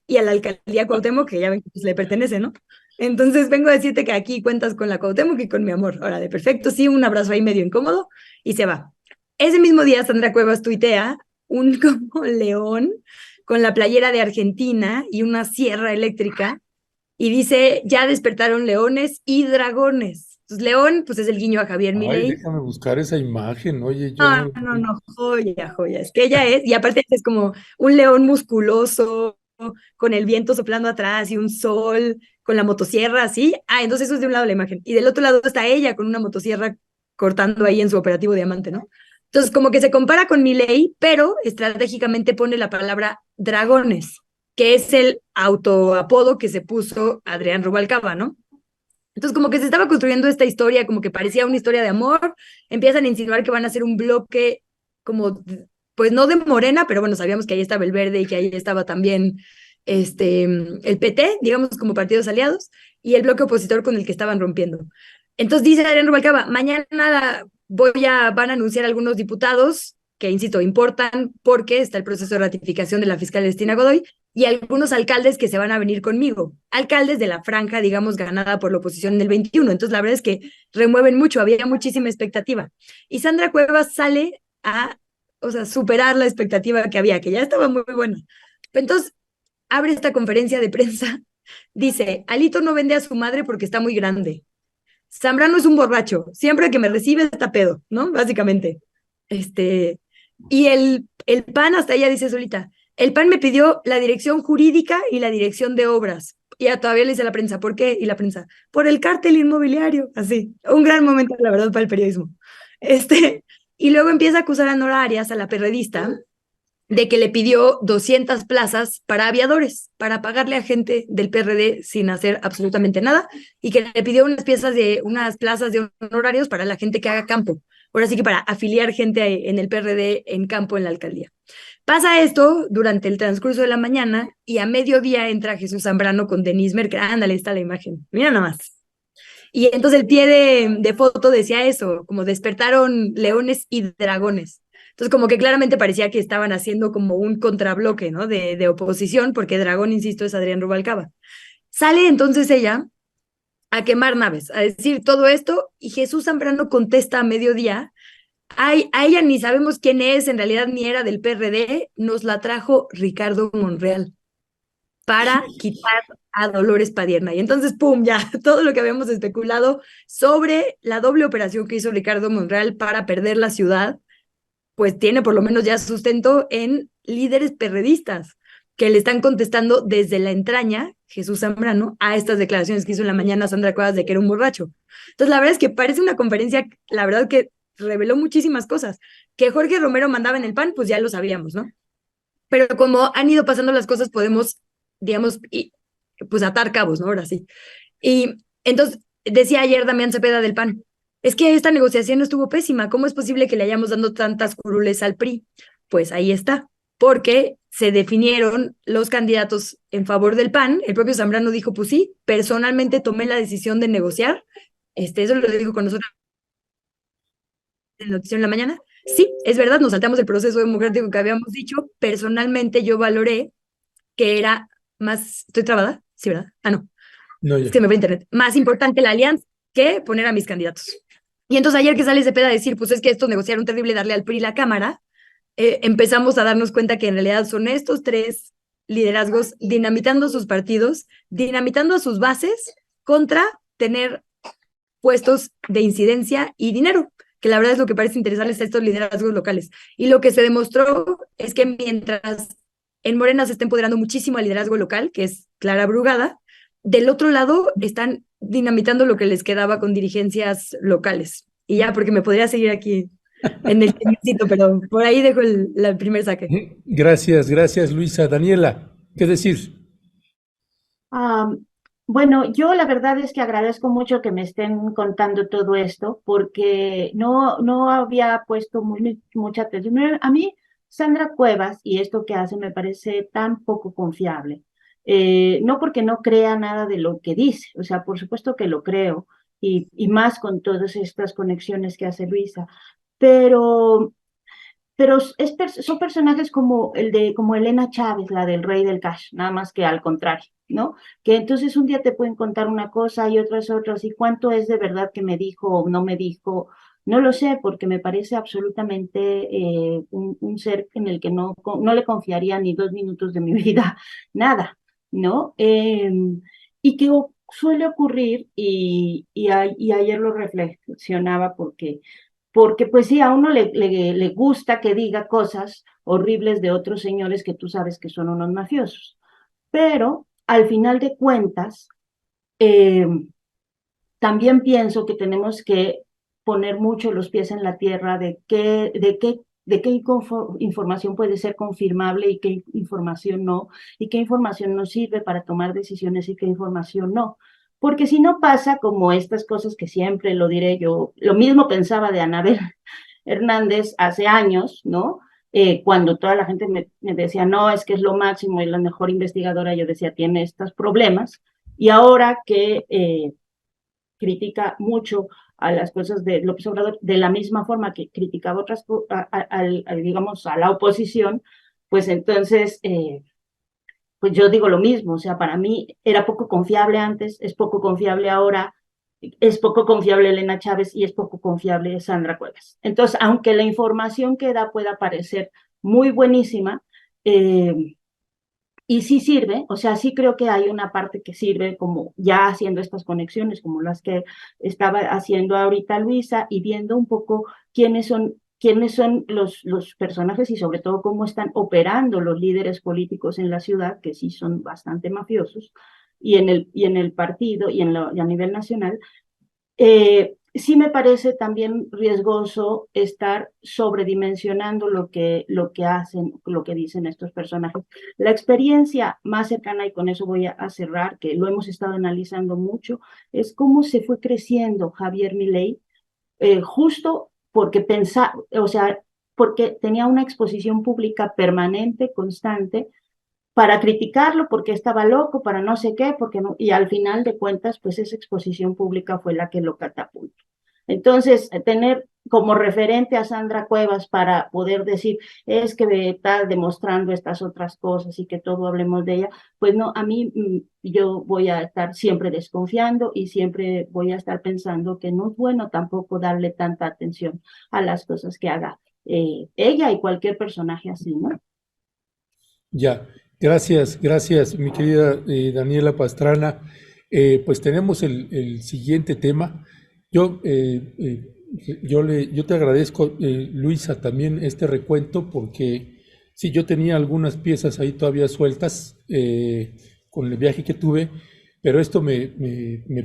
y a la alcaldía Cuauhtémoc, que ya ven que pues, le pertenece, ¿no? Entonces vengo a decirte que aquí cuentas con la Cuauhtémoc y con mi amor. Ahora, de perfecto, sí, un abrazo ahí medio incómodo y se va. Ese mismo día Sandra Cuevas tuitea un como león con la playera de Argentina y una sierra eléctrica y dice, ya despertaron leones y dragones. Entonces, León, pues es el guiño a Javier Ay, Milei. déjame buscar esa imagen. Oye, yo No, no. no, no, joya, joya. Es que ella es, y aparte es como un león musculoso, con el viento soplando atrás y un sol con la motosierra así. Ah, entonces eso es de un lado la imagen. Y del otro lado está ella con una motosierra cortando ahí en su operativo Diamante, ¿no? Entonces, como que se compara con Milei, pero estratégicamente pone la palabra dragones, que es el autoapodo que se puso Adrián Rubalcaba, ¿no? Entonces, como que se estaba construyendo esta historia, como que parecía una historia de amor, empiezan a insinuar que van a ser un bloque como, pues no de Morena, pero bueno, sabíamos que ahí estaba el Verde y que ahí estaba también el PT, digamos, como partidos aliados, y el bloque opositor con el que estaban rompiendo. Entonces dice Adrián Rubalcaba, mañana van a anunciar algunos diputados que, insisto, importan porque está el proceso de ratificación de la fiscal Ernestina Godoy, y algunos alcaldes que se van a venir conmigo, alcaldes de la franja, digamos, ganada por la oposición en el 21. Entonces, la verdad es que remueven mucho, había muchísima expectativa. Y Sandra Cuevas sale o sea, superar la expectativa que había, que ya estaba muy buena. Entonces, abre esta conferencia de prensa, dice, Alito no vende a su madre porque está muy grande. Zambrano es un borracho, siempre que me recibe está pedo, ¿no? Básicamente. Y el PAN, hasta ella dice solita, el PAN me pidió la dirección jurídica y la dirección de obras. Y todavía le dice a la prensa, ¿por qué? Y la prensa, por el cártel inmobiliario. Así, un gran momento, la verdad, para el periodismo. Y luego empieza a acusar a Nora Arias, a la perredista, de que le pidió 200 plazas para aviadores, para pagarle a gente del PRD sin hacer absolutamente nada, y que le pidió unas plazas de honorarios para la gente que haga campo. Ahora sí que para afiliar gente en el PRD en campo en la alcaldía. Pasa esto durante el transcurso de la mañana y a mediodía entra Jesús Zambrano con Denise Merker. Ándale, está la imagen. Mira nada más. Y entonces el pie de foto decía eso, como despertaron leones y dragones. Entonces como que claramente parecía que estaban haciendo como un contrabloque, ¿no? De oposición, porque dragón, insisto, es Adrián Rubalcaba. Sale entonces ella a quemar naves, a decir todo esto, y Jesús Zambrano contesta a mediodía, ay, a ella ni sabemos quién es, en realidad ni era del PRD, nos la trajo Ricardo Monreal para quitar a Dolores Padierna. Y entonces, pum, ya, todo lo que habíamos especulado sobre la doble operación que hizo Ricardo Monreal para perder la ciudad, pues tiene por lo menos ya sustento en líderes perredistas que le están contestando desde la entraña, Jesús Zambrano, a estas declaraciones que hizo en la mañana Sandra Cuevas de que era un borracho. Entonces, la verdad es que parece una conferencia, la verdad que reveló muchísimas cosas. Que Jorge Romero mandaba en el PAN, pues ya lo sabíamos, ¿no? Pero como han ido pasando las cosas, podemos, digamos, pues atar cabos, ¿no? Ahora sí. Y entonces, decía ayer Damián Cepeda del PAN, es que esta negociación estuvo pésima, ¿cómo es posible que le hayamos dando tantas curules al PRI? Pues ahí está, porque se definieron los candidatos en favor del PAN, el propio Zambrano dijo, pues sí, personalmente tomé la decisión de negociar, eso lo dijo con nosotros en Notición en la mañana, sí, es verdad, nos saltamos el proceso democrático que habíamos dicho, personalmente yo valoré que era más, ¿estoy trabada? Sí, ¿verdad? Ah, no, No, es ya. que me va internet, más importante la alianza que poner a mis candidatos. Y entonces ayer que sale Cepeda a decir, pues es que estos negociaron terrible darle al PRI la Cámara, empezamos a darnos cuenta que en realidad son estos tres liderazgos dinamitando sus partidos, dinamitando a sus bases contra tener puestos de incidencia y dinero, que la verdad es lo que parece interesarles a estos liderazgos locales. Y lo que se demostró es que mientras en Morena se está empoderando muchísimo al liderazgo local, que es Clara Brugada, del otro lado están dinamitando lo que les quedaba con dirigencias locales. Y ya, porque me podría seguir aquí en el chismecito, pero por ahí dejo el primer saque. Gracias, Luisa. Daniela, ¿qué decir? Ah, bueno, yo la verdad es que agradezco mucho que me estén contando todo esto porque no había puesto mucha atención. A mí, Sandra Cuevas y esto que hace me parece tan poco confiable. No porque no crea nada de lo que dice, o sea, por supuesto que lo creo y más con todas estas conexiones que hace Luisa, pero son personajes como como Elena Chávez, la del Rey del Cash, nada más que al contrario, ¿no? Que entonces un día te pueden contar una cosa y otras, y cuánto es de verdad que me dijo o no me dijo, no lo sé, porque me parece absolutamente un ser en el que no le confiaría ni 2 minutos de mi vida, nada, ¿no? Y que suele ocurrir, y ayer lo reflexionaba porque pues sí, a uno le gusta que diga cosas horribles de otros señores que tú sabes que son unos mafiosos. Pero al final de cuentas, eh, también pienso que tenemos que poner mucho los pies en la tierra de qué información puede ser confirmable y qué información no, y qué información nos sirve para tomar decisiones y qué información no. Porque si no pasa como estas cosas que siempre lo diré yo, lo mismo pensaba de Anabel Hernández hace años, ¿no? Cuando toda la gente me decía, no, es que es lo máximo y la mejor investigadora, yo decía, tiene estos problemas. Y ahora que critica mucho a las cosas de López Obrador, de la misma forma que criticaba otras, digamos, a la oposición, pues entonces, pues yo digo lo mismo, o sea, para mí era poco confiable antes, es poco confiable ahora, es poco confiable Elena Chávez y es poco confiable Sandra Cuevas. Entonces, aunque la información que da pueda parecer muy buenísima, y sí sirve, o sea, sí creo que hay una parte que sirve como ya haciendo estas conexiones, como las que estaba haciendo ahorita Luisa, y viendo un poco quiénes son los personajes y sobre todo cómo están operando los líderes políticos en la ciudad, que sí son bastante mafiosos, y en el partido y a nivel nacional. Sí me parece también riesgoso estar sobredimensionando lo que hacen, lo que dicen estos personajes. La experiencia más cercana, y con eso voy a cerrar, que lo hemos estado analizando mucho, es cómo se fue creciendo Javier Milei, justo porque o sea, porque tenía una exposición pública permanente, constante, para criticarlo porque estaba loco, para no sé qué, porque no, y al final de cuentas, pues esa exposición pública fue la que lo catapultó. Entonces, tener como referente a Sandra Cuevas para poder decir, es que está demostrando estas otras cosas y que todo hablemos de ella, pues no, a mí yo voy a estar siempre desconfiando y siempre voy a estar pensando que no es bueno tampoco darle tanta atención a las cosas que haga ella y cualquier personaje así, ¿no? Ya, gracias, mi querida Daniela Pastrana. Pues tenemos el siguiente tema. Yo, yo te agradezco, Luisa, también este recuento, porque sí, yo tenía algunas piezas ahí todavía sueltas con el viaje que tuve, pero esto me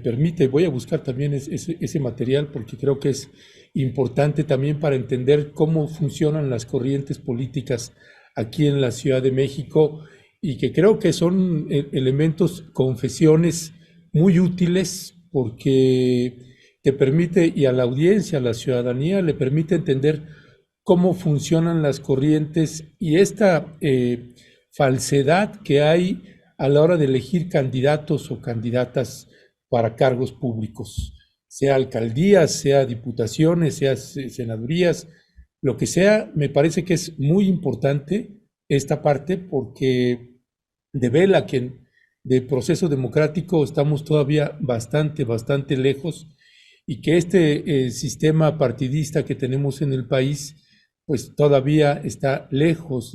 permite, voy a buscar también ese material porque creo que es importante también para entender cómo funcionan las corrientes políticas aquí en la Ciudad de México y que creo que son elementos, confesiones muy útiles porque te permite, y a la audiencia, a la ciudadanía, le permite entender cómo funcionan las corrientes y esta falsedad que hay a la hora de elegir candidatos o candidatas para cargos públicos, sea alcaldías, sea diputaciones, sea senadurías, lo que sea. Me parece que es muy importante esta parte porque devela que de proceso democrático estamos todavía bastante lejos y que este sistema partidista que tenemos en el país pues todavía está lejos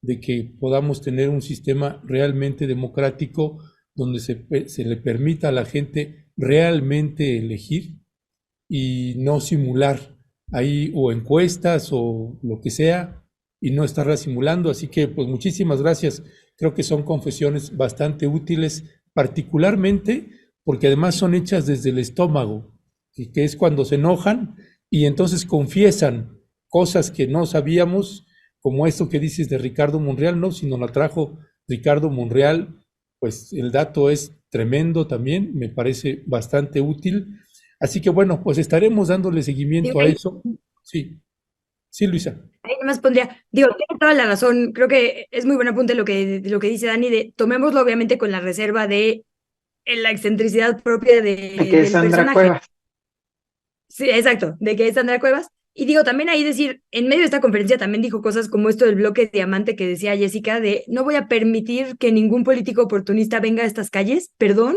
de que podamos tener un sistema realmente democrático donde se le permita a la gente realmente elegir y no simular ahí o encuestas o lo que sea y no estarla simulando. Así que pues muchísimas gracias. Creo que son confesiones bastante útiles, particularmente porque además son hechas desde el estómago, que es cuando se enojan y entonces confiesan cosas que no sabíamos, como esto que dices de Ricardo Monreal, no, sino la trajo Ricardo Monreal, pues el dato es tremendo también, me parece bastante útil. Así que bueno, pues estaremos dándole seguimiento a eso. Sí, sí, Luisa. Ahí nomás pondría, digo, tiene toda la razón, creo que es muy buen apunte lo que dice Dani, de tomémoslo obviamente con la reserva de la excentricidad propia De que es del Sandra personaje. Cuevas. Sí, exacto, de que es Sandra Cuevas. Y digo, también ahí decir, en medio de esta conferencia también dijo cosas como esto del bloque diamante que decía Jessica, de no voy a permitir que ningún político oportunista venga a estas calles, perdón.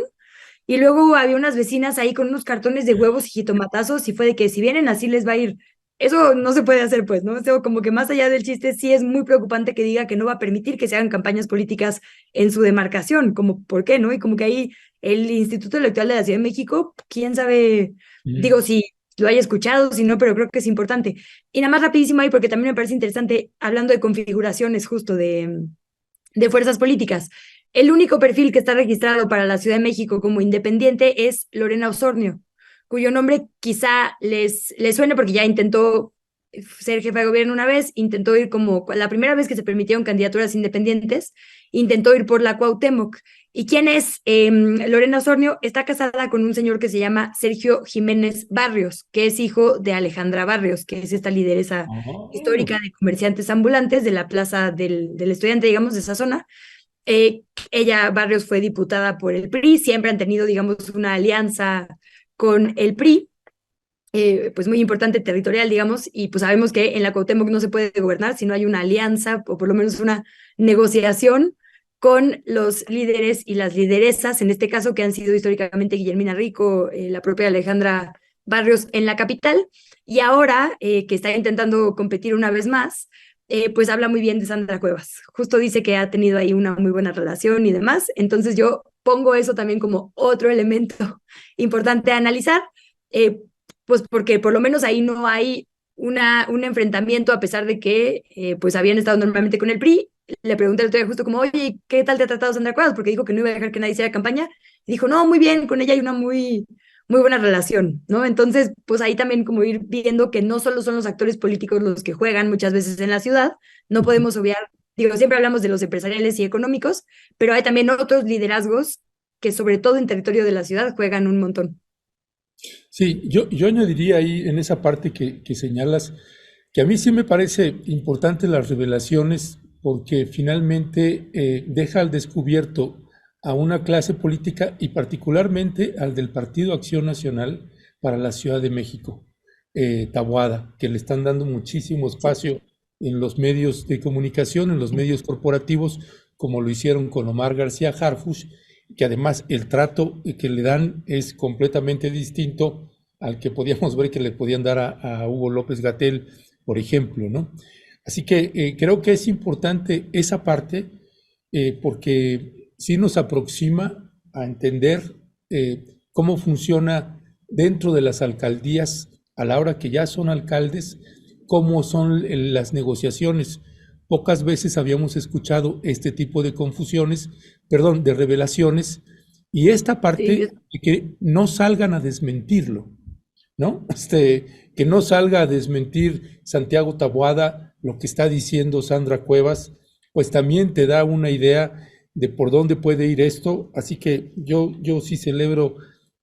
Y luego había unas vecinas ahí con unos cartones de huevos y jitomatazos y fue de que si vienen así les va a ir. Eso no se puede hacer, pues, ¿no? O sea, como que más allá del chiste, sí es muy preocupante que diga que no va a permitir que se hagan campañas políticas en su demarcación, como, ¿por qué, no? Y como que ahí el Instituto Electoral de la Ciudad de México, quién sabe, digo, si lo haya escuchado, si no, pero creo que es importante. Y nada más rapidísimo ahí, porque también me parece interesante, hablando de configuraciones justo de fuerzas políticas. El único perfil que está registrado para la Ciudad de México como independiente es Lorena Osornio, cuyo nombre quizá les suene porque ya intentó ser jefa de gobierno una vez, intentó ir como la primera vez que se permitieron candidaturas independientes, intentó ir por la Cuauhtémoc. ¿Y quién es Lorena Osornio? Está casada con un señor que se llama Sergio Jiménez Barrios, que es hijo de Alejandra Barrios, que es esta lideresa histórica de comerciantes ambulantes de la Plaza del Estudiante, digamos, de esa zona. Ella, Barrios, fue diputada por el PRI, siempre han tenido, digamos, una alianza con el PRI, pues muy importante territorial, digamos, y pues sabemos que en la Cuauhtémoc no se puede gobernar si no hay una alianza o por lo menos una negociación con los líderes y las lideresas, en este caso que han sido históricamente Guillermina Rico, la propia Alejandra Barrios en la capital, y ahora que está intentando competir una vez más, pues habla muy bien de Sandra Cuevas. Justo dice que ha tenido ahí una muy buena relación y demás, entonces yo pongo eso también como otro elemento importante a analizar, pues porque por lo menos ahí no hay un enfrentamiento, a pesar de que pues habían estado normalmente con el PRI. Le pregunté el otro día justo como, oye, ¿qué tal te ha tratado Sandra Cuevas? Porque dijo que no iba a dejar que nadie hiciera campaña. Y dijo, no, muy bien, con ella hay una muy buena relación, ¿no? Entonces, pues ahí también como ir viendo que no solo son los actores políticos los que juegan muchas veces en la ciudad, no podemos obviar, digo, siempre hablamos de los empresariales y económicos, pero hay también otros liderazgos que sobre todo en territorio de la ciudad juegan un montón. Sí, yo añadiría ahí en esa parte que señalas, que a mí sí me parece importante las revelaciones porque finalmente deja al descubierto a una clase política y particularmente al del Partido Acción Nacional para la Ciudad de México, Taboada, que le están dando muchísimo espacio en los medios de comunicación, en los medios corporativos, como lo hicieron con Omar García Harfuch, que además el trato que le dan es completamente distinto al que podíamos ver que le podían dar a Hugo López-Gatell, por ejemplo, ¿no? Así que creo que es importante esa parte porque sí nos aproxima a entender cómo funciona dentro de las alcaldías a la hora que ya son alcaldes, cómo son las negociaciones. Pocas veces habíamos escuchado este tipo de confusiones, perdón, de revelaciones, y esta parte de que no salgan a desmentirlo, ¿no? Que no salga a desmentir Santiago Taboada lo que está diciendo Sandra Cuevas, pues también te da una idea de por dónde puede ir esto. Así que yo sí celebro,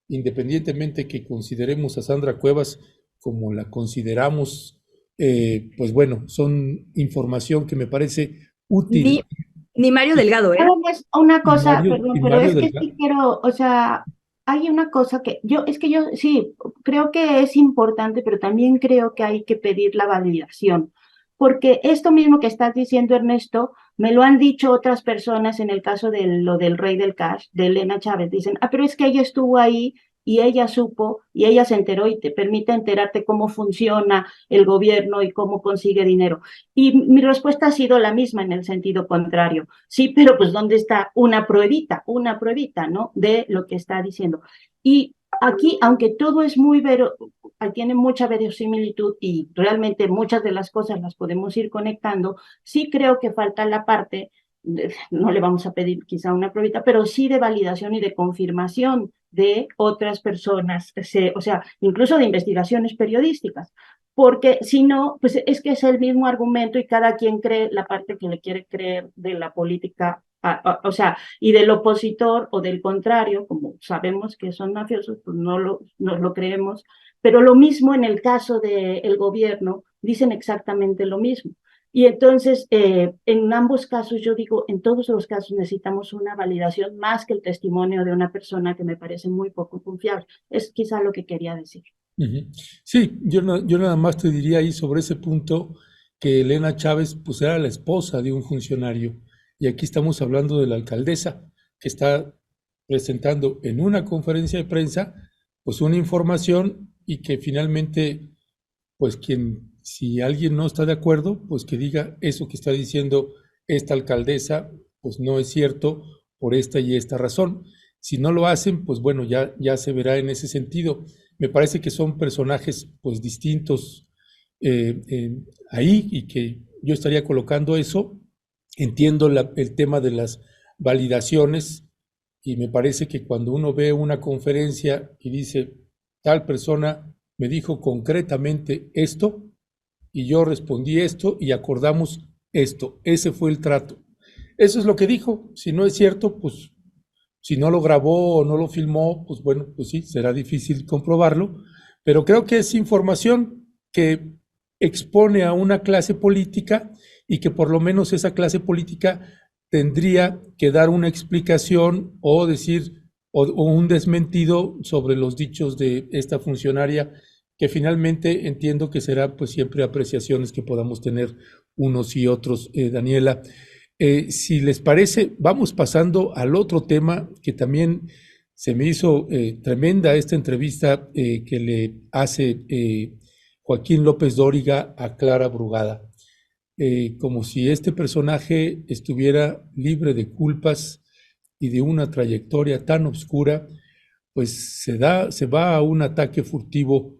independientemente que consideremos a Sandra Cuevas como la consideramos, pues bueno, son información que me parece útil. Ni Mario Delgado, ¿eh? Una cosa, Mario, perdón, y pero Mario es que Delgado. sí quiero, o sea, hay una cosa que yo sí, creo que es importante, pero también creo que hay que pedir la validación, porque esto mismo que estás diciendo, Ernesto, me lo han dicho otras personas en el caso de lo del Rey del Cash, de Elena Chávez. Dicen, pero es que ella estuvo ahí y ella supo y ella se enteró y te permite enterarte cómo funciona el gobierno y cómo consigue dinero. Y mi respuesta ha sido la misma en el sentido contrario. Sí, pero pues ¿dónde está una pruebita, ¿no? De lo que está diciendo. Y aquí, aunque todo es tiene mucha verosimilitud y realmente muchas de las cosas las podemos ir conectando, sí creo que falta la parte, no le vamos a pedir quizá una pruebita, pero sí de validación y de confirmación de otras personas, o sea, incluso de investigaciones periodísticas, porque si no, pues es que es el mismo argumento y cada quien cree la parte que le quiere creer de la política, o sea, y del opositor o del contrario, como sabemos que son mafiosos, pues no lo creemos, pero lo mismo en el caso del gobierno, dicen exactamente lo mismo. Y entonces, en ambos casos, yo digo, en todos los casos necesitamos una validación más que el testimonio de una persona que me parece muy poco confiable. Es quizá lo que quería decir. Sí, yo nada más te diría ahí sobre ese punto que Elena Chávez pues era la esposa de un funcionario y aquí estamos hablando de la alcaldesa que está presentando en una conferencia de prensa pues una información y que finalmente pues si alguien no está de acuerdo pues que diga eso que está diciendo esta alcaldesa pues no es cierto por esta y esta razón. Si no lo hacen pues bueno ya se verá en ese sentido. Me parece que son personajes pues distintos ahí y que yo estaría colocando eso. Entiendo el tema de las validaciones y me parece que cuando uno ve una conferencia y dice tal persona me dijo concretamente esto y yo respondí esto y acordamos esto, ese fue el trato. Eso es lo que dijo. Si no es cierto, pues si no lo grabó o no lo filmó, pues bueno, pues sí, será difícil comprobarlo, pero creo que es información que expone a una clase política y que por lo menos esa clase política tendría que dar una explicación o decir o un desmentido sobre los dichos de esta funcionaria, que finalmente entiendo que será pues siempre apreciaciones que podamos tener unos y otros, Daniela. Si les parece, vamos pasando al otro tema que también se me hizo tremenda esta entrevista que le hace Joaquín López Dóriga a Clara Brugada. Como si este personaje estuviera libre de culpas y de una trayectoria tan oscura, pues se va a un ataque furtivo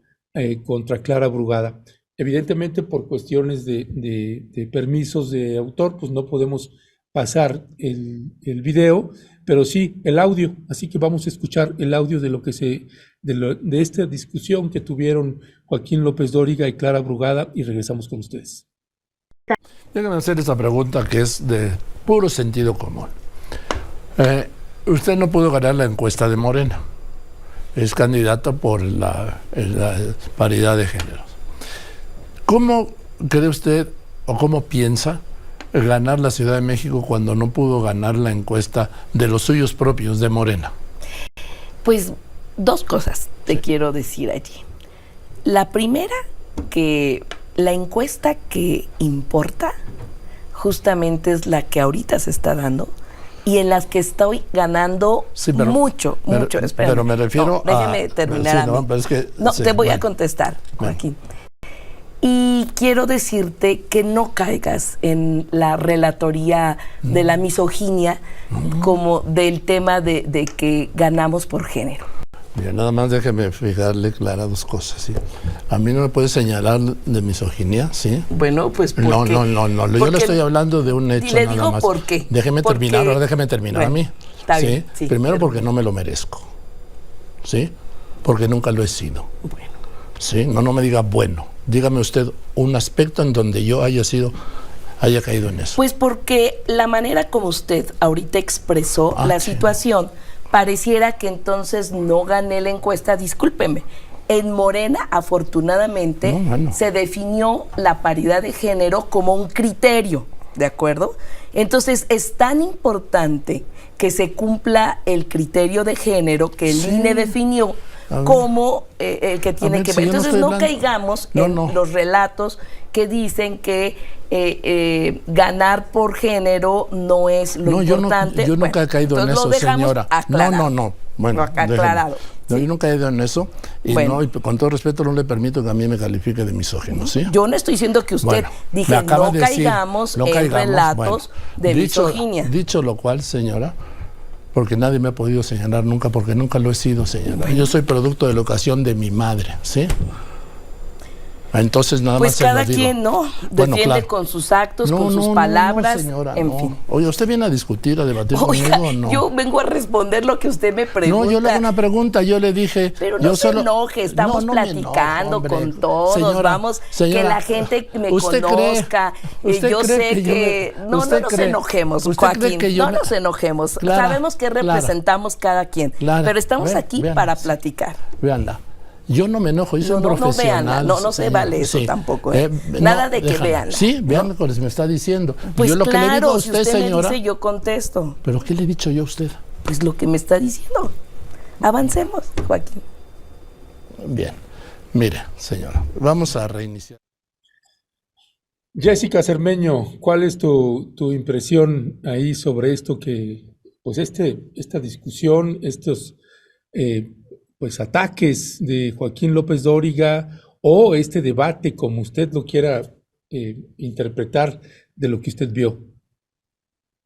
contra Clara Brugada. Evidentemente, por cuestiones de permisos de autor, pues no podemos pasar el video, pero sí el audio. Así que vamos a escuchar el audio de de esta discusión que tuvieron Joaquín López Dóriga y Clara Brugada, y regresamos con ustedes. Déjame hacer esa pregunta que es de puro sentido común. Usted no pudo ganar la encuesta de Morena. Es candidato por la paridad de géneros. ¿Cómo cree usted o cómo piensa ganar la Ciudad de México cuando no pudo ganar la encuesta de los suyos propios de Morena? Pues dos cosas te quiero decir allí. La primera, que la encuesta que importa justamente es la que ahorita se está dando y en las que estoy ganando mucho. Pero me refiero déjeme terminar. Te voy a contestar, Joaquín. Y quiero decirte que no caigas en la relatoría de la misoginia como del tema de que ganamos por género. Bien, nada más déjeme fijarle, Clara, dos cosas, ¿sí? A mí no me puede señalar de misoginia, ¿sí? Bueno, pues ¿por no, qué? Yo le estoy hablando de un hecho le nada digo más. ¿por qué? Déjeme terminar bueno, a mí. Está bien, ¿sí? Primero porque no me lo merezco, ¿sí? Porque nunca lo he sido. Bueno. ¿Sí? No me diga bueno. Dígame usted un aspecto en donde yo haya caído en eso. Pues porque la manera como usted ahorita expresó la situación, pareciera que entonces no gané la encuesta. Discúlpeme. En Morena, afortunadamente, se definió la paridad de género como un criterio, ¿de acuerdo? Entonces, es tan importante que se cumpla el criterio de género que el INE definió como el que tiene que ver. Entonces no caigamos en los relatos que dicen que ganar por género no es lo importante. Yo nunca he caído en eso, señora. Aclarado. No. Bueno, aclarado. No, yo nunca he ido en eso y con todo respeto no le permito que a mí me califique de misógino, ¿sí? Yo no estoy diciendo que usted no caigamos en relatos de misoginia. Dicho lo cual, señora, porque nadie me ha podido señalar nunca, porque nunca lo he sido, señora. Yo soy producto de la educación de mi madre, ¿sí? Entonces nada pues más cada quien defiende con sus actos, con sus palabras, señora, en fin. Oye, ¿usted viene a discutir, a debatir conmigo o no? Yo vengo a responder lo que usted me pregunta. No, yo le hago una pregunta, yo le dije... Pero no se enoje, estamos platicando con todos, señora, que la gente me conozca. Yo sé que... No nos enojemos, Joaquín, no nos enojemos. Sabemos que representamos cada quien, pero estamos aquí para platicar. Véanla. Yo no me enojo, yo soy un profesional. No se vale eso tampoco. Nada de que vean. Sí, vean lo que me está diciendo. Pues yo lo que le digo a usted, señora, me dice, yo contesto. ¿Pero qué le he dicho yo a usted? Pues lo que me está diciendo. Avancemos, Joaquín. Bien. Mire, señora, vamos a reiniciar. Jessica Cermeño, ¿cuál es tu impresión ahí sobre esto que, pues esta discusión, estos pues ataques de Joaquín López Dóriga o este debate, como usted lo quiera interpretar, de lo que usted vio?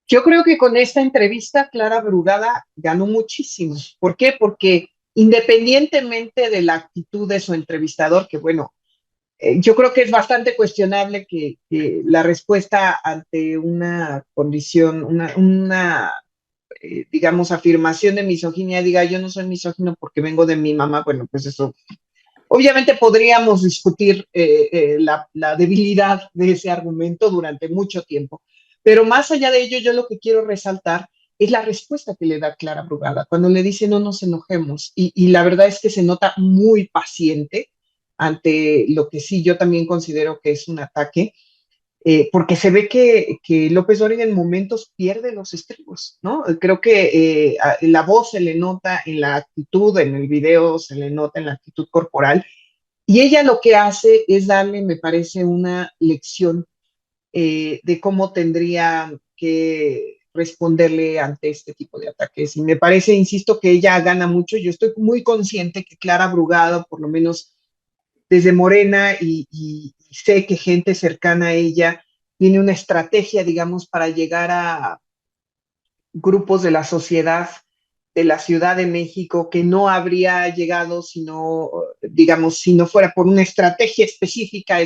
Yo creo que con esta entrevista Clara Brugada ganó muchísimo. ¿Por qué? Porque independientemente de la actitud de su entrevistador, que bueno, yo creo que es bastante cuestionable que la respuesta ante una condición, una digamos, afirmación de misoginia, diga yo no soy misógino porque vengo de mi mamá. Bueno, pues eso, obviamente podríamos discutir la debilidad de ese argumento durante mucho tiempo, pero más allá de ello, yo lo que quiero resaltar es la respuesta que le da Clara Brugada, cuando le dice no nos enojemos, y la verdad es que se nota muy paciente ante lo que sí yo también considero que es un ataque, porque se ve que López Dóriga en momentos pierde los estribos, ¿no? Creo que la voz se le nota en la actitud, en el video se le nota en la actitud corporal, y ella lo que hace es darle, me parece, una lección de cómo tendría que responderle ante este tipo de ataques. Y me parece, insisto, que ella gana mucho. Yo estoy muy consciente que Clara Brugada, por lo menos desde Morena, y sé que gente cercana a ella tiene una estrategia, digamos, para llegar a grupos de la sociedad de la Ciudad de México que no habría llegado sino, digamos, si no fuera por una estrategia específica,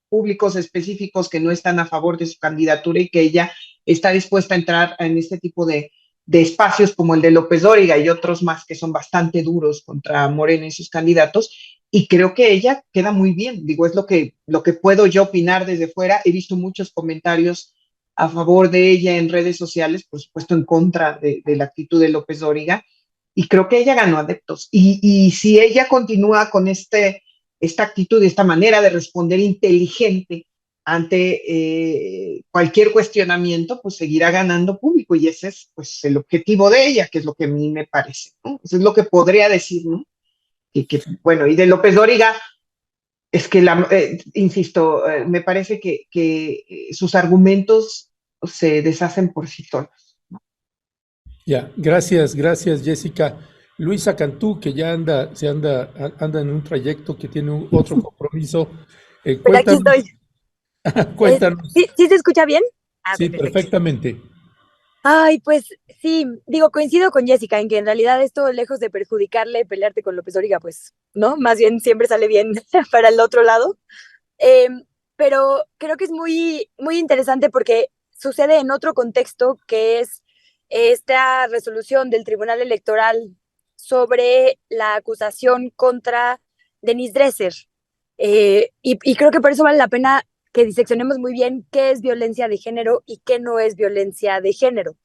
públicos específicos que no están a favor de su candidatura y que ella está dispuesta a entrar en este tipo de espacios como el de López Dóriga y otros más que son bastante duros contra Morena y sus candidatos. Y creo que ella queda muy bien, digo, es lo que puedo yo opinar desde fuera. He visto muchos comentarios a favor de ella en redes sociales, por supuesto en contra de la actitud de López Dóriga, y creo que ella ganó adeptos. Y si ella continúa con esta actitud y esta manera de responder inteligente ante cualquier cuestionamiento, pues seguirá ganando público, y ese es pues el objetivo de ella, que es lo que a mí me parece, ¿no? Eso es lo que podría decir, ¿no? Bueno, y de López Dóriga, es que, insisto, me parece que sus argumentos se deshacen por sí solos. Ya, gracias, Jessica. Luisa Cantú, que ya anda en un trayecto, que tiene otro compromiso. Pero aquí estoy. Cuéntanos. ¿Sí se escucha bien? Sí, Perfecto. perfectamente. Ay, pues sí, digo, coincido con Jessica en que en realidad esto, lejos de perjudicarle, pelearte con López Dóriga, pues, ¿no? Más bien siempre sale bien para el otro lado. Pero creo que es muy, muy interesante porque sucede en otro contexto, que es esta resolución del Tribunal Electoral sobre la acusación contra Denise Dresser. Y creo que por eso vale la pena que diseccionemos muy bien qué es violencia de género y qué no es violencia de género.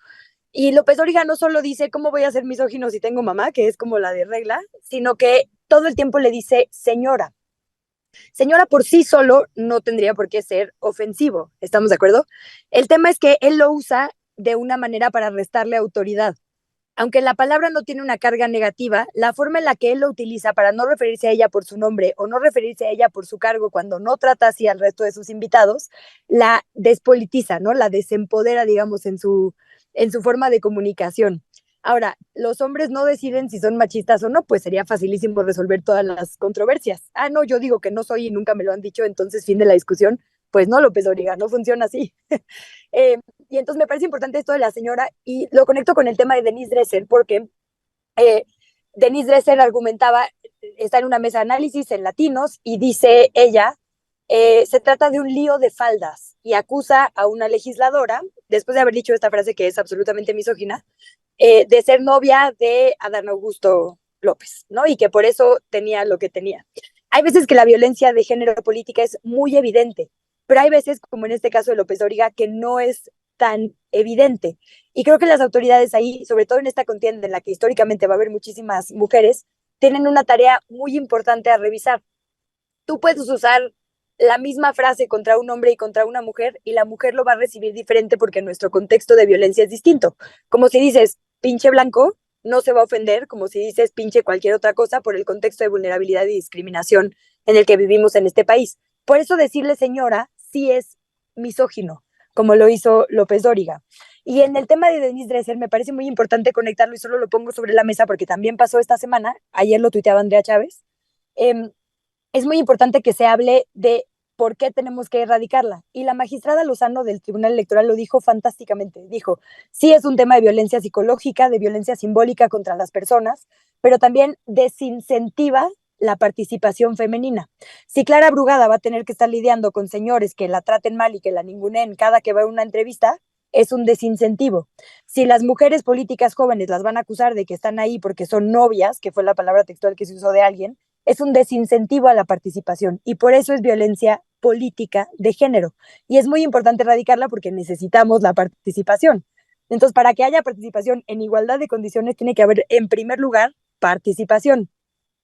Y López Dóriga no solo dice cómo voy a ser misógino si tengo mamá, que es como la de regla, sino que todo el tiempo le dice señora. Señora por sí solo no tendría por qué ser ofensivo, ¿estamos de acuerdo? El tema es que él lo usa de una manera para restarle autoridad. Aunque la palabra no tiene una carga negativa, la forma en la que él lo utiliza para no referirse a ella por su nombre o no referirse a ella por su cargo cuando no trata así al resto de sus invitados, la despolitiza, ¿no? La desempodera, digamos, en su forma de comunicación. Ahora, los hombres no deciden si son machistas o no, pues sería facilísimo resolver todas las controversias. Ah, no, yo digo que no soy y nunca me lo han dicho, entonces fin de la discusión. Pues no, López Dóriga, no funciona así. Y entonces me parece importante esto de la señora y lo conecto con el tema de Denise Dresser porque Denise Dresser argumentaba, está en una mesa de análisis en Latinos y dice ella, se trata de un lío de faldas y acusa a una legisladora, después de haber dicho esta frase que es absolutamente misógina, de ser novia de Adán Augusto López, ¿no? Y que por eso tenía lo que tenía. Hay veces que la violencia de género política es muy evidente, pero hay veces, como en este caso de López Dóriga, que no es tan evidente. Y creo que las autoridades ahí, sobre todo en esta contienda en la que históricamente va a haber muchísimas mujeres, tienen una tarea muy importante a revisar. Tú puedes usar la misma frase contra un hombre y contra una mujer y la mujer lo va a recibir diferente porque nuestro contexto de violencia es distinto. Como si dices pinche blanco, no se va a ofender, como si dices pinche cualquier otra cosa por el contexto de vulnerabilidad y discriminación en el que vivimos en este país. Por eso decirle señora sí es misógino, como lo hizo López Dóriga. Y en el tema de Denise Dresser me parece muy importante conectarlo y solo lo pongo sobre la mesa porque también pasó esta semana, ayer lo tuiteaba Andrea Chávez. Es muy importante que se hable de por qué tenemos que erradicarla. Y la magistrada Lozano del Tribunal Electoral lo dijo fantásticamente. Dijo, sí es un tema de violencia psicológica, de violencia simbólica contra las personas, pero también desincentiva la participación femenina. Si Clara Brugada va a tener que estar lidiando con señores que la traten mal y que la ninguneen cada que va a una entrevista, es un desincentivo. Si las mujeres políticas jóvenes las van a acusar de que están ahí porque son novias, que fue la palabra textual que se usó de alguien, es un desincentivo a la participación y por eso es violencia política de género. Y es muy importante erradicarla porque necesitamos la participación. Entonces, para que haya participación en igualdad de condiciones, tiene que haber, en primer lugar, participación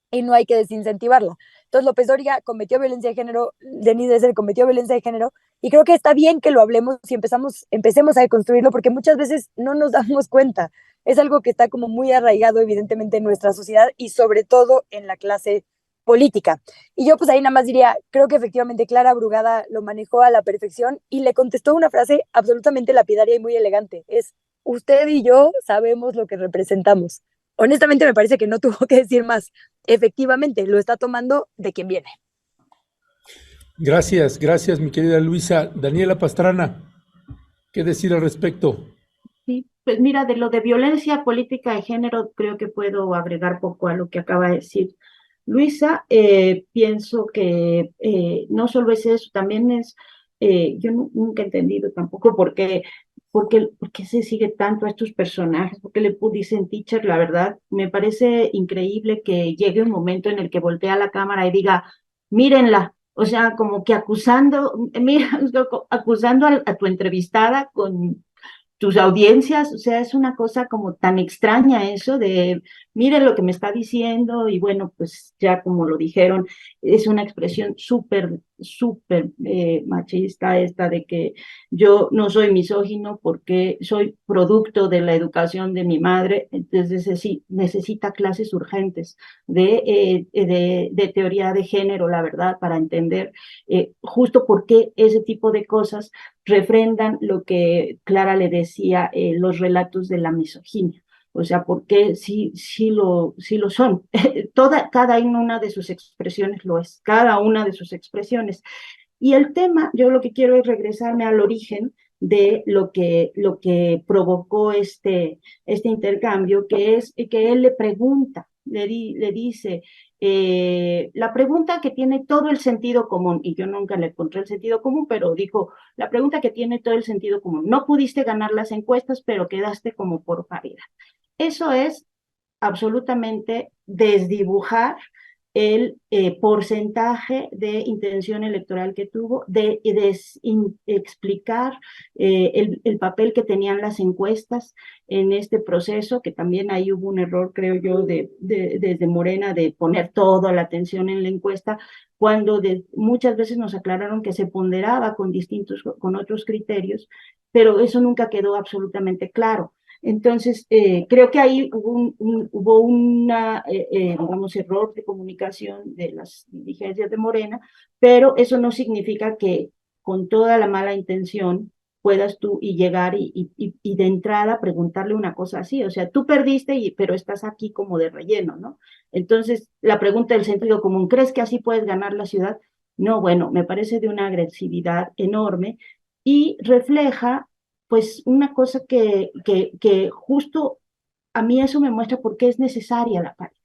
y no hay que desincentivarla. Entonces, López Dóriga cometió violencia de género, Denise Dresser cometió violencia de género, y creo que está bien que lo hablemos y empecemos a deconstruirlo, porque muchas veces no nos damos cuenta. Es algo que está como muy arraigado, evidentemente, en nuestra sociedad y sobre todo en la clase política. Y yo pues ahí nada más diría, creo que efectivamente Clara Brugada lo manejó a la perfección y le contestó una frase absolutamente lapidaria y muy elegante. Es, usted y yo sabemos lo que representamos. Honestamente me parece que no tuvo que decir más. Efectivamente, lo está tomando de quien viene. Gracias, gracias, mi querida Luisa. Daniela Pastrana, ¿qué decir al respecto? Sí, pues mira, de lo de violencia política de género, creo que puedo agregar poco a lo que acaba de decir Luisa. Pienso que no solo es eso, también es, yo nunca he entendido tampoco por qué se sigue tanto a estos personajes, por qué le dicen teacher, la verdad, me parece increíble que llegue un momento en el que voltea la cámara y diga, mírenla, o sea, como que acusando, mira, acusando a tu entrevistada con tus audiencias, o sea, es una cosa como tan extraña eso de, miren lo que me está diciendo, y bueno, pues ya como lo dijeron, es una expresión súper machista esta de que yo no soy misógino porque soy producto de la educación de mi madre, entonces necesita clases urgentes de teoría de género, la verdad, para entender justo por qué ese tipo de cosas refrendan lo que Clara le decía, los relatos de la misoginia. O sea, porque sí lo son. Cada una de sus expresiones lo es, cada una de sus expresiones. Y el tema, yo lo que quiero es regresarme al origen de lo que provocó este intercambio, que es que él le pregunta, le dice, la pregunta que tiene todo el sentido común, y yo nunca le encontré el sentido común, pero dijo, la pregunta que tiene todo el sentido común, no pudiste ganar las encuestas, pero quedaste como por paridad. Eso es absolutamente desdibujar el porcentaje de intención electoral que tuvo, de explicar el papel que tenían las encuestas en este proceso, que también ahí hubo un error, creo yo, desde Morena, de poner toda la atención en la encuesta, cuando muchas veces nos aclararon que se ponderaba con otros criterios, pero eso nunca quedó absolutamente claro. Entonces, creo que ahí hubo una, digamos, error de comunicación de las dirigencias de Morena, pero eso no significa que con toda la mala intención puedas tú llegar y de entrada preguntarle una cosa así. O sea, tú perdiste, pero estás aquí como de relleno, ¿no? Entonces, la pregunta del sentido común, ¿crees que así puedes ganar la ciudad? No, bueno, me parece de una agresividad enorme y refleja pues una cosa que justo a mí eso me muestra por qué es necesaria la paridad.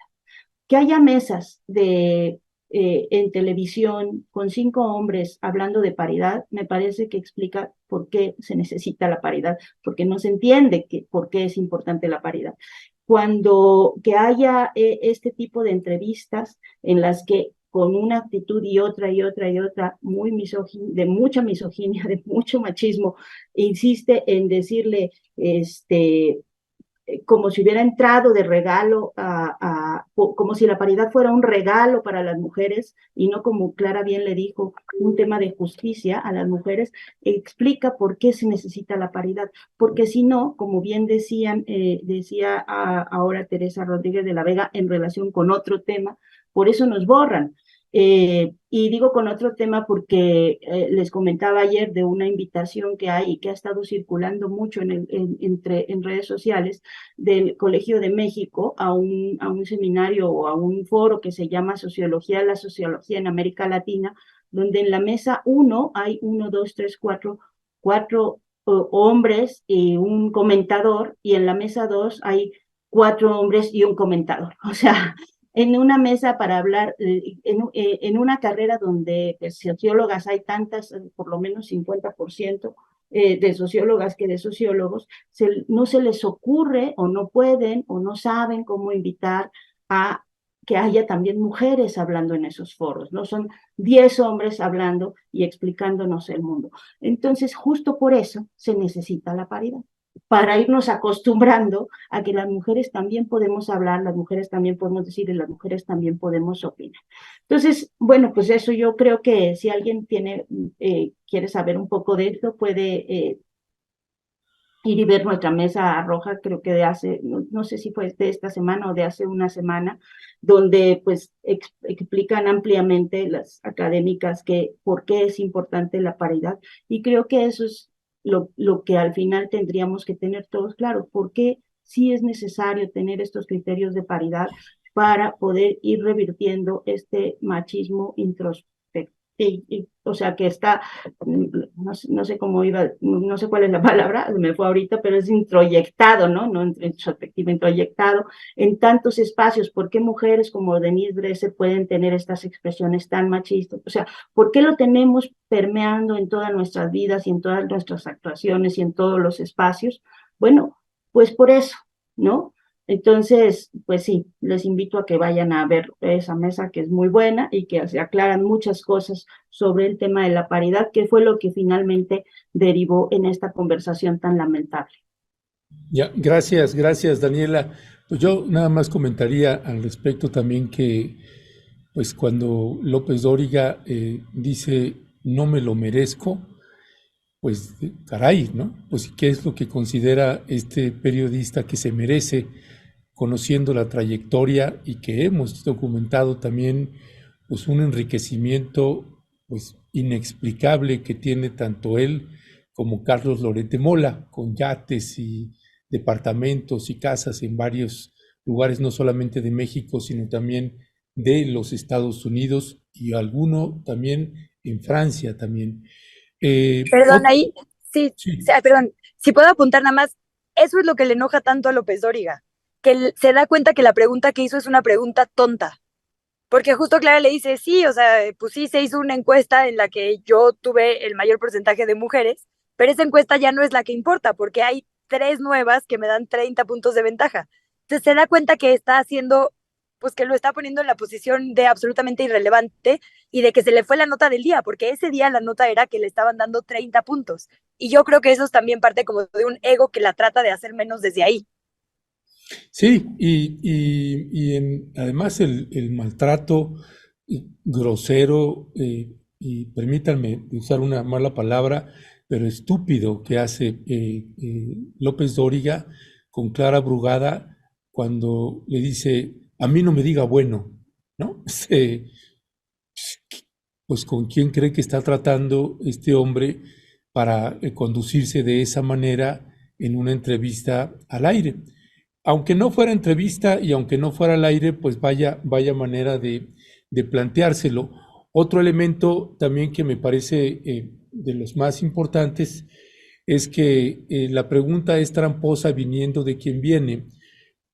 Que haya mesas en televisión con 5 hombres hablando de paridad, me parece que explica por qué se necesita la paridad, porque no se entiende por qué es importante la paridad. Cuando que haya este tipo de entrevistas en las que con una actitud y otra, muy de mucha misoginia, de mucho machismo, insiste en decirle, como si hubiera entrado de regalo, como si la paridad fuera un regalo para las mujeres y no, como Clara bien le dijo, un tema de justicia a las mujeres, explica por qué se necesita la paridad, porque si no, como bien decía ahora Teresa Rodríguez de la Vega en relación con otro tema, por eso nos borran. Y digo con otro tema porque les comentaba ayer de una invitación que hay y que ha estado circulando mucho en redes sociales del Colegio de México a un seminario o a un foro que se llama la Sociología en América Latina, donde en la mesa 1 hay 4 hombres y un comentador, y en la mesa 2 hay 4 hombres y un comentador. O sea, en una mesa para hablar, en una carrera donde pues, sociólogas hay tantas, por lo menos 50% de sociólogas que de sociólogos, no se les ocurre o no pueden o no saben cómo invitar a que haya también mujeres hablando en esos foros, ¿no? Son 10 hombres hablando y explicándonos el mundo. Entonces, justo por eso se necesita la paridad, para irnos acostumbrando a que las mujeres también podemos hablar, las mujeres también podemos decir y las mujeres también podemos opinar. Entonces, bueno, pues eso yo creo que si alguien quiere saber un poco de esto, puede ir y ver nuestra mesa roja, creo que de hace, no sé si fue de esta semana o de hace una semana, donde pues explican ampliamente las académicas que por qué es importante la paridad, y creo que eso es lo que al final tendríamos que tener todos claro, por qué sí es necesario tener estos criterios de paridad para poder ir revirtiendo este machismo introspectivo. O sea, que está, no sé cómo iba, no sé cuál es la palabra, me fue ahorita, pero es introyectado, ¿no? No introspectivo, introyectado en tantos espacios. ¿Por qué mujeres como Denise Dresser pueden tener estas expresiones tan machistas? O sea, ¿por qué lo tenemos permeando en todas nuestras vidas y en todas nuestras actuaciones y en todos los espacios? Bueno, pues por eso, ¿no? Entonces, pues sí, les invito a que vayan a ver esa mesa que es muy buena y que se aclaran muchas cosas sobre el tema de la paridad, que fue lo que finalmente derivó en esta conversación tan lamentable. Ya, gracias, Daniela. Pues yo nada más comentaría al respecto también que, pues cuando López Dóriga dice no me lo merezco, pues caray, ¿no? Pues ¿qué es lo que considera este periodista que se merece, conociendo la trayectoria y que hemos documentado también, pues un enriquecimiento pues inexplicable que tiene tanto él como Carlos Loret de Mola, con yates y departamentos y casas en varios lugares, no solamente de México, sino también de los Estados Unidos y alguno también en Francia también. Perdón, ahí, sí, Sí. perdón, si puedo apuntar nada más, eso es lo que le enoja tanto a López Dóriga, que se da cuenta que la pregunta que hizo es una pregunta tonta, porque justo Clara le dice, sí, o sea, pues sí se hizo una encuesta en la que yo tuve el mayor porcentaje de mujeres, pero esa encuesta ya no es la que importa, porque hay 3 nuevas que me dan 30 puntos de ventaja. Entonces se da cuenta que está haciendo, pues que lo está poniendo en la posición de absolutamente irrelevante y de que se le fue la nota del día, porque ese día la nota era que le estaban dando 30 puntos. Y yo creo que eso es también parte como de un ego que la trata de hacer menos desde ahí. Sí, además el maltrato grosero, y permítanme usar una mala palabra, pero estúpido que hace López Dóriga con Clara Brugada cuando le dice, a mí no me diga bueno, ¿no? Pues con quién cree que está tratando este hombre para conducirse de esa manera en una entrevista al aire. Aunque no fuera entrevista y aunque no fuera al aire, pues vaya manera de planteárselo. Otro elemento también que me parece de los más importantes es que la pregunta es tramposa viniendo de quien viene,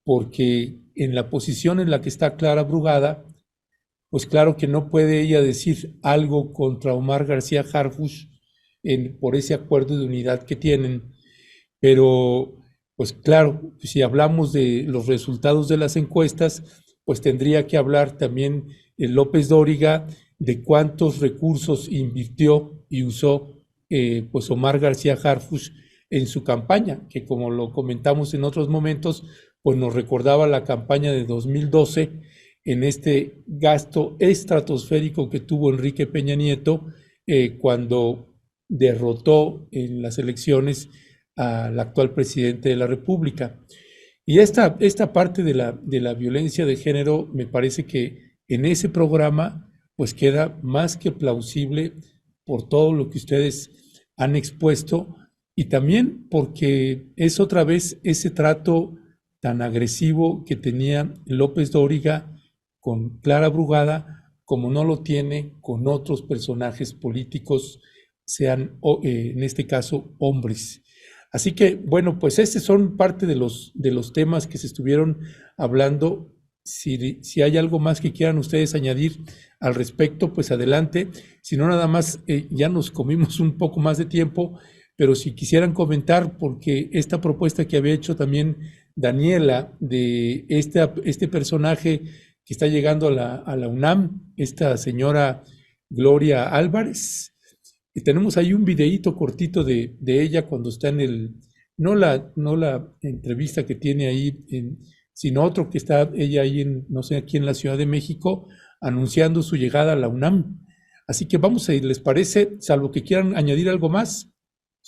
porque en la posición en la que está Clara Brugada, pues claro que no puede ella decir algo contra Omar García Harfuch por ese acuerdo de unidad que tienen, pero pues claro, si hablamos de los resultados de las encuestas, pues tendría que hablar también López Dóriga de cuántos recursos invirtió y usó pues Omar García Harfuch en su campaña, que como lo comentamos en otros momentos, pues nos recordaba la campaña de 2012 en este gasto estratosférico que tuvo Enrique Peña Nieto cuando derrotó en las elecciones al actual presidente de la República. Y esta parte de la violencia de género me parece que en ese programa pues queda más que plausible por todo lo que ustedes han expuesto y también porque es otra vez ese trato tan agresivo que tenía López Dóriga con Clara Brugada como no lo tiene con otros personajes políticos, sean en este caso hombres. Así que, bueno, pues estos son parte de los temas que se estuvieron hablando. Si hay algo más que quieran ustedes añadir al respecto, pues adelante. Si no, nada más, ya nos comimos un poco más de tiempo, pero si quisieran comentar, porque esta propuesta que había hecho también Daniela de este personaje que está llegando a la UNAM, esta señora Gloria Álvarez, y tenemos ahí un videíto cortito de ella cuando está en no la entrevista que tiene ahí, sino otro que está ella ahí no sé, aquí en la Ciudad de México, anunciando su llegada a la UNAM. Así que vamos a ir, ¿les parece? Salvo que quieran añadir algo más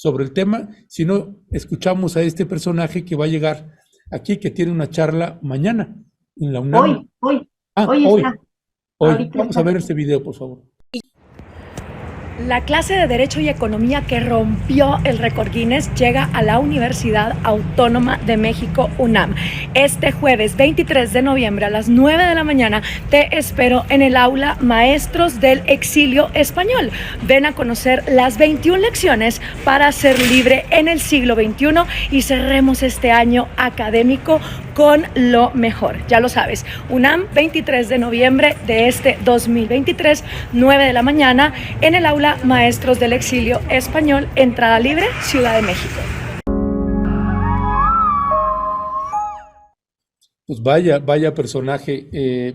sobre el tema, sino escuchamos a este personaje que va a llegar aquí, que tiene una charla mañana en la UNAM. Hoy Hoy. está. Hoy. Ahorita Vamos está. a ver este video, por favor. La clase de Derecho y Economía que rompió el récord Guinness llega a la Universidad Autónoma de México, UNAM. Este jueves 23 de noviembre a las 9 de la mañana te espero en el aula Maestros del Exilio Español. Ven a conocer las 21 lecciones para ser libre en el siglo XXI y cerremos este año académico con lo mejor. Ya lo sabes, UNAM, 23 de noviembre de este 2023, 9 de la mañana, en el aula Maestros del Exilio Español, entrada libre, Ciudad de México. Pues vaya personaje.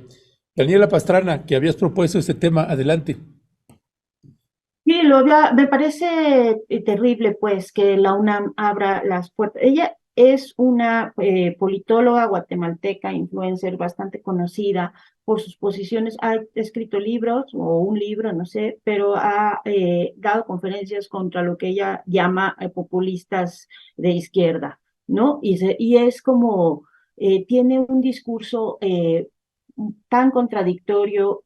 Daniela Pastrana, que habías propuesto este tema, adelante. Sí, me parece terrible, pues, que la UNAM abra las puertas. Ella es una politóloga guatemalteca, influencer bastante conocida por sus posiciones. Ha escrito libros, o un libro, no sé, pero ha dado conferencias contra lo que ella llama populistas de izquierda, ¿no? Y es como, tiene un discurso tan contradictorio,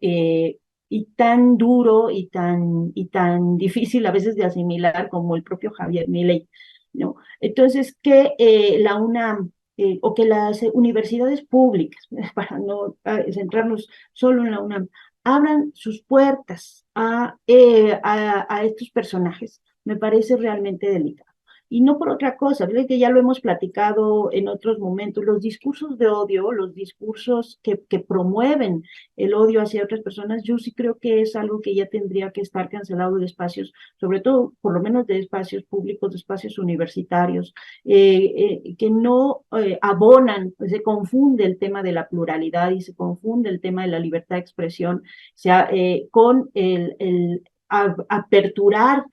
y tan duro y tan difícil a veces de asimilar como el propio Javier Milei, ¿no? Entonces, que la UNAM o que las universidades públicas, para no centrarnos solo en la UNAM, abran sus puertas a estos personajes, me parece realmente delicado. Y no por otra cosa, creo que ya lo hemos platicado en otros momentos, los discursos de odio, los discursos que promueven el odio hacia otras personas, yo sí creo que es algo que ya tendría que estar cancelado de espacios, sobre todo, por lo menos de espacios públicos, de espacios universitarios, que no abonan, se confunde el tema de la pluralidad y se confunde el tema de la libertad de expresión, o sea, con el aperturar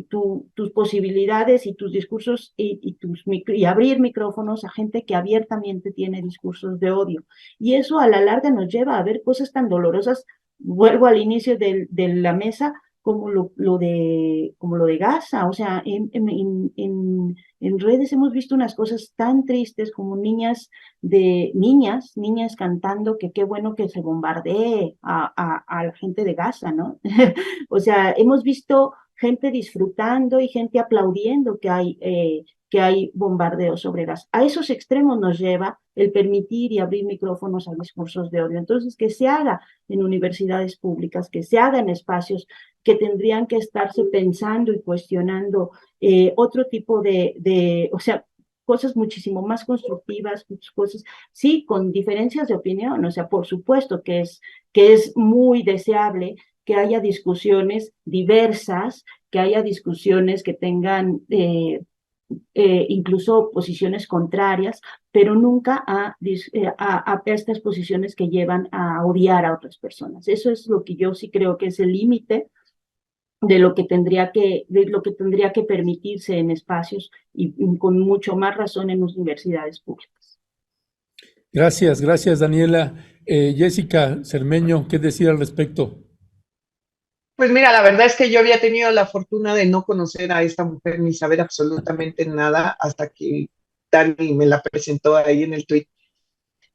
tus posibilidades y tus discursos y abrir micrófonos a gente que abiertamente tiene discursos de odio. Y eso a la larga nos lleva a ver cosas tan dolorosas, vuelvo al inicio de la mesa, como lo de Gaza. O sea, en redes hemos visto unas cosas tan tristes como niñas cantando que qué bueno que se bombardee a la gente de Gaza, ¿no? O sea, hemos visto gente disfrutando y gente aplaudiendo que hay bombardeos sobre Gaza. A esos extremos nos lleva el permitir y abrir micrófonos a discursos de odio. Entonces, que se haga en universidades públicas, que se haga en espacios que tendrían que estarse pensando y cuestionando otro tipo o sea, cosas muchísimo más constructivas, cosas, sí, con diferencias de opinión. O sea, por supuesto que es muy deseable que haya discusiones diversas, que haya discusiones que tengan incluso posiciones contrarias, pero nunca a estas posiciones que llevan a odiar a otras personas. Eso es lo que yo sí creo que es el límite de lo que tendría que permitirse en espacios y con mucho más razón en universidades públicas. Gracias, Daniela. Jessica Cermeño, ¿qué decir al respecto? Pues mira, la verdad es que yo había tenido la fortuna de no conocer a esta mujer ni saber absolutamente nada hasta que Dani me la presentó ahí en el tweet.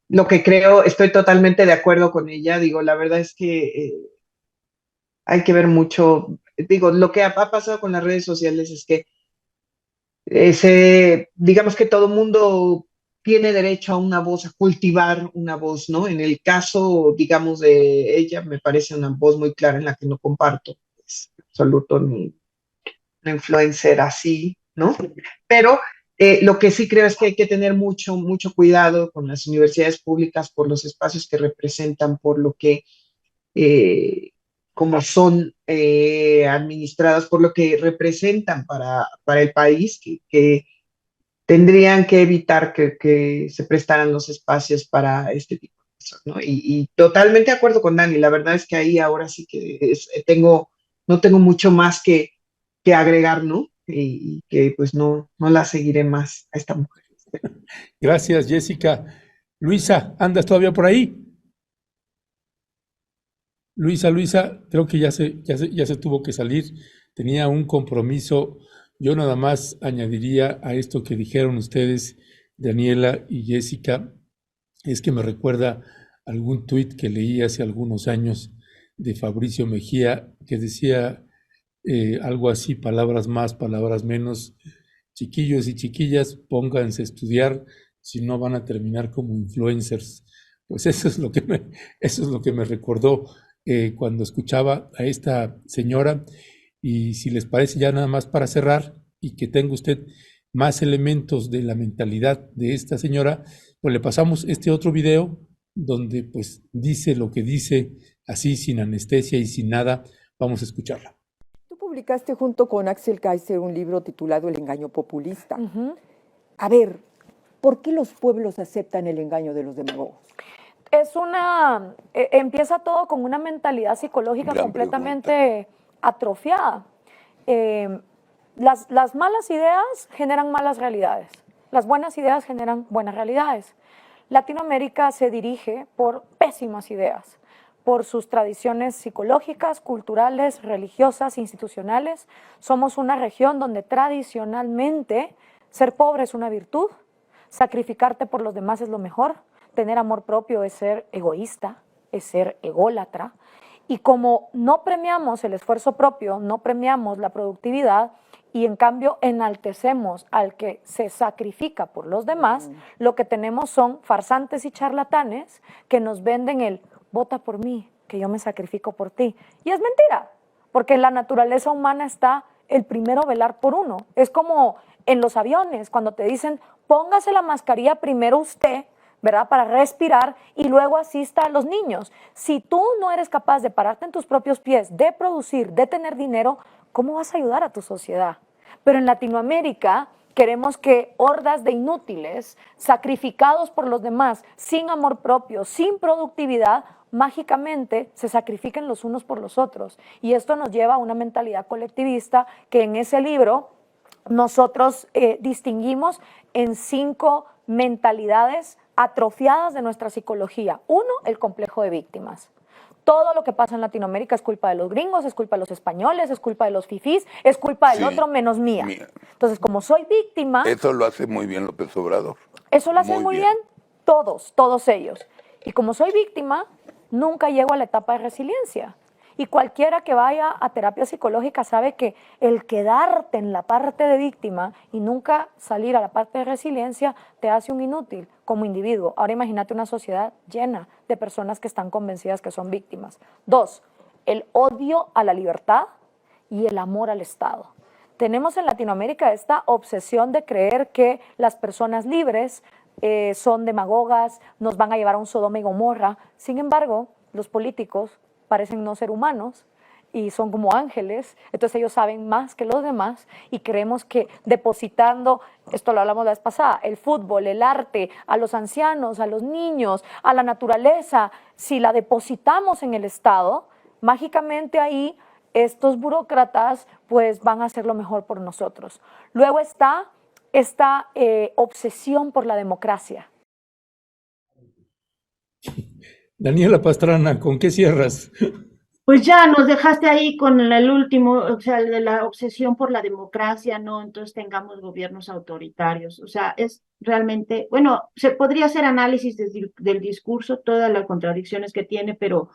Lo que creo, estoy totalmente de acuerdo con ella. Digo, la verdad es que hay que ver mucho. Digo, lo que ha pasado con las redes sociales es que digamos que todo mundo tiene derecho a una voz, a cultivar una voz, ¿no? En el caso, digamos, de ella, me parece una voz muy clara en la que no comparto, es absoluto, ni una influencer así, ¿no? Pero lo que sí creo es que hay que tener mucho cuidado con las universidades públicas por los espacios que representan, por lo que, como son administradas, por lo que representan para el país, que tendrían que evitar que se prestaran los espacios para este tipo de cosas, ¿no? Y totalmente de acuerdo con Dani, la verdad es que ahí ahora sí que no tengo mucho más que agregar, ¿no? Y que pues no la seguiré más a esta mujer. Gracias, Jessica. Luisa, ¿andas todavía por ahí? Luisa, creo que ya se tuvo que salir, tenía un compromiso Yo nada más añadiría a esto que dijeron ustedes, Daniela y Jessica, es que me recuerda algún tuit que leí hace algunos años de Fabricio Mejía que decía algo así, palabras más, palabras menos. Chiquillos y chiquillas, pónganse a estudiar, si no van a terminar como influencers. Pues eso es lo que me recordó cuando escuchaba a esta señora. Y si les parece, ya nada más para cerrar y que tenga usted más elementos de la mentalidad de esta señora, pues le pasamos este otro video donde pues dice lo que dice, así sin anestesia y sin nada. Vamos a escucharla. Tú publicaste junto con Axel Kaiser un libro titulado El engaño populista. A ver, ¿por qué los pueblos aceptan el engaño de los demagogos? Empieza todo con una mentalidad psicológica completamente atrofiada. Las malas ideas generan malas realidades. Las buenas ideas generan buenas realidades. Latinoamérica se dirige por pésimas ideas, por sus tradiciones psicológicas, culturales, religiosas, institucionales. Somos una región donde tradicionalmente ser pobre es una virtud, sacrificarte por los demás es lo mejor, tener amor propio es ser egoísta, es ser ególatra. Y como no premiamos el esfuerzo propio, no premiamos la productividad y en cambio enaltecemos al que se sacrifica por los demás, lo que tenemos son farsantes y charlatanes que nos venden el vota por mí, que yo me sacrifico por ti. Y es mentira, porque en la naturaleza humana está el primero velar por uno. Es como en los aviones, cuando te dicen póngase la mascarilla primero usted, ¿verdad? Para respirar y luego asista a los niños. Si tú no eres capaz de pararte en tus propios pies, de producir, de tener dinero, ¿cómo vas a ayudar a tu sociedad? Pero en Latinoamérica queremos que hordas de inútiles, sacrificados por los demás, sin amor propio, sin productividad, mágicamente se sacrifiquen los unos por los otros. Y esto nos lleva a una mentalidad colectivista que en ese libro nosotros distinguimos en 5 mentalidades atrofiadas de nuestra psicología. 1, el complejo de víctimas. Todo lo que pasa en Latinoamérica es culpa de los gringos, es culpa de los españoles, es culpa de los fifís, es culpa del otro menos mía. Entonces, como soy víctima... Eso lo hace muy bien López Obrador. Eso lo hacen muy bien todos ellos. Y como soy víctima, nunca llego a la etapa de resiliencia. Y cualquiera que vaya a terapia psicológica sabe que el quedarte en la parte de víctima y nunca salir a la parte de resiliencia te hace un inútil como individuo. Ahora imagínate una sociedad llena de personas que están convencidas que son víctimas. 2, el odio a la libertad y el amor al Estado. Tenemos en Latinoamérica esta obsesión de creer que las personas libres son demagogas, nos van a llevar a un Sodoma y Gomorra. Sin embargo, los políticos parecen no ser humanos y son como ángeles, entonces ellos saben más que los demás y creemos que depositando, esto lo hablamos la vez pasada, el fútbol, el arte, a los ancianos, a los niños, a la naturaleza, si la depositamos en el Estado, mágicamente ahí estos burócratas pues van a hacer lo mejor por nosotros. Luego está esta obsesión por la democracia. Daniela Pastrana, ¿con qué cierras? Pues ya nos dejaste ahí con el último, o sea, el de la obsesión por la democracia, ¿no? Entonces tengamos gobiernos autoritarios. O sea, es realmente, bueno, se podría hacer análisis del discurso, todas las contradicciones que tiene, pero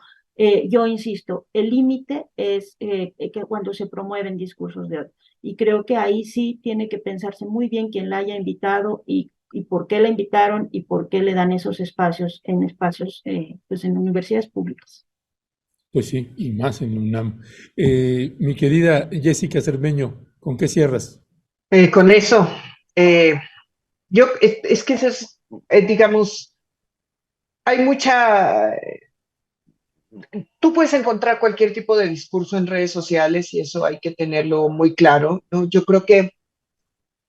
yo insisto, el límite es que cuando se promueven discursos de odio. Y creo que ahí sí tiene que pensarse muy bien quién la haya invitado y por qué la invitaron y por qué le dan esos espacios pues en universidades públicas. Pues sí, y más en UNAM. Mi querida Jessica Cermeño, ¿con qué cierras? Con eso, es que eso es, digamos, hay mucha... Tú puedes encontrar cualquier tipo de discurso en redes sociales y eso hay que tenerlo muy claro, ¿no? Yo creo que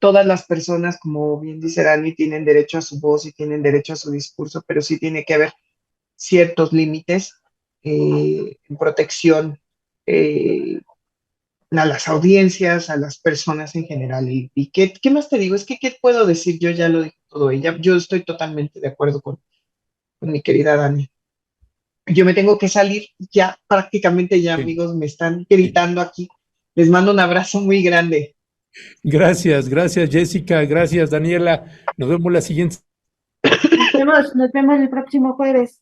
todas las personas, como bien dice Dani, tienen derecho a su voz y tienen derecho a su discurso, pero sí tiene que haber ciertos límites en protección a las audiencias, a las personas en general. ¿Y qué más te digo? Es que, ¿qué puedo decir? Yo ya lo dije todo ella. Yo estoy totalmente de acuerdo con mi querida Dani. Yo me tengo que salir ya, prácticamente ya, amigos, me están gritando aquí. Les mando un abrazo muy grande. Gracias, gracias Jessica, gracias Daniela. Nos vemos la siguiente. Nos vemos el próximo jueves.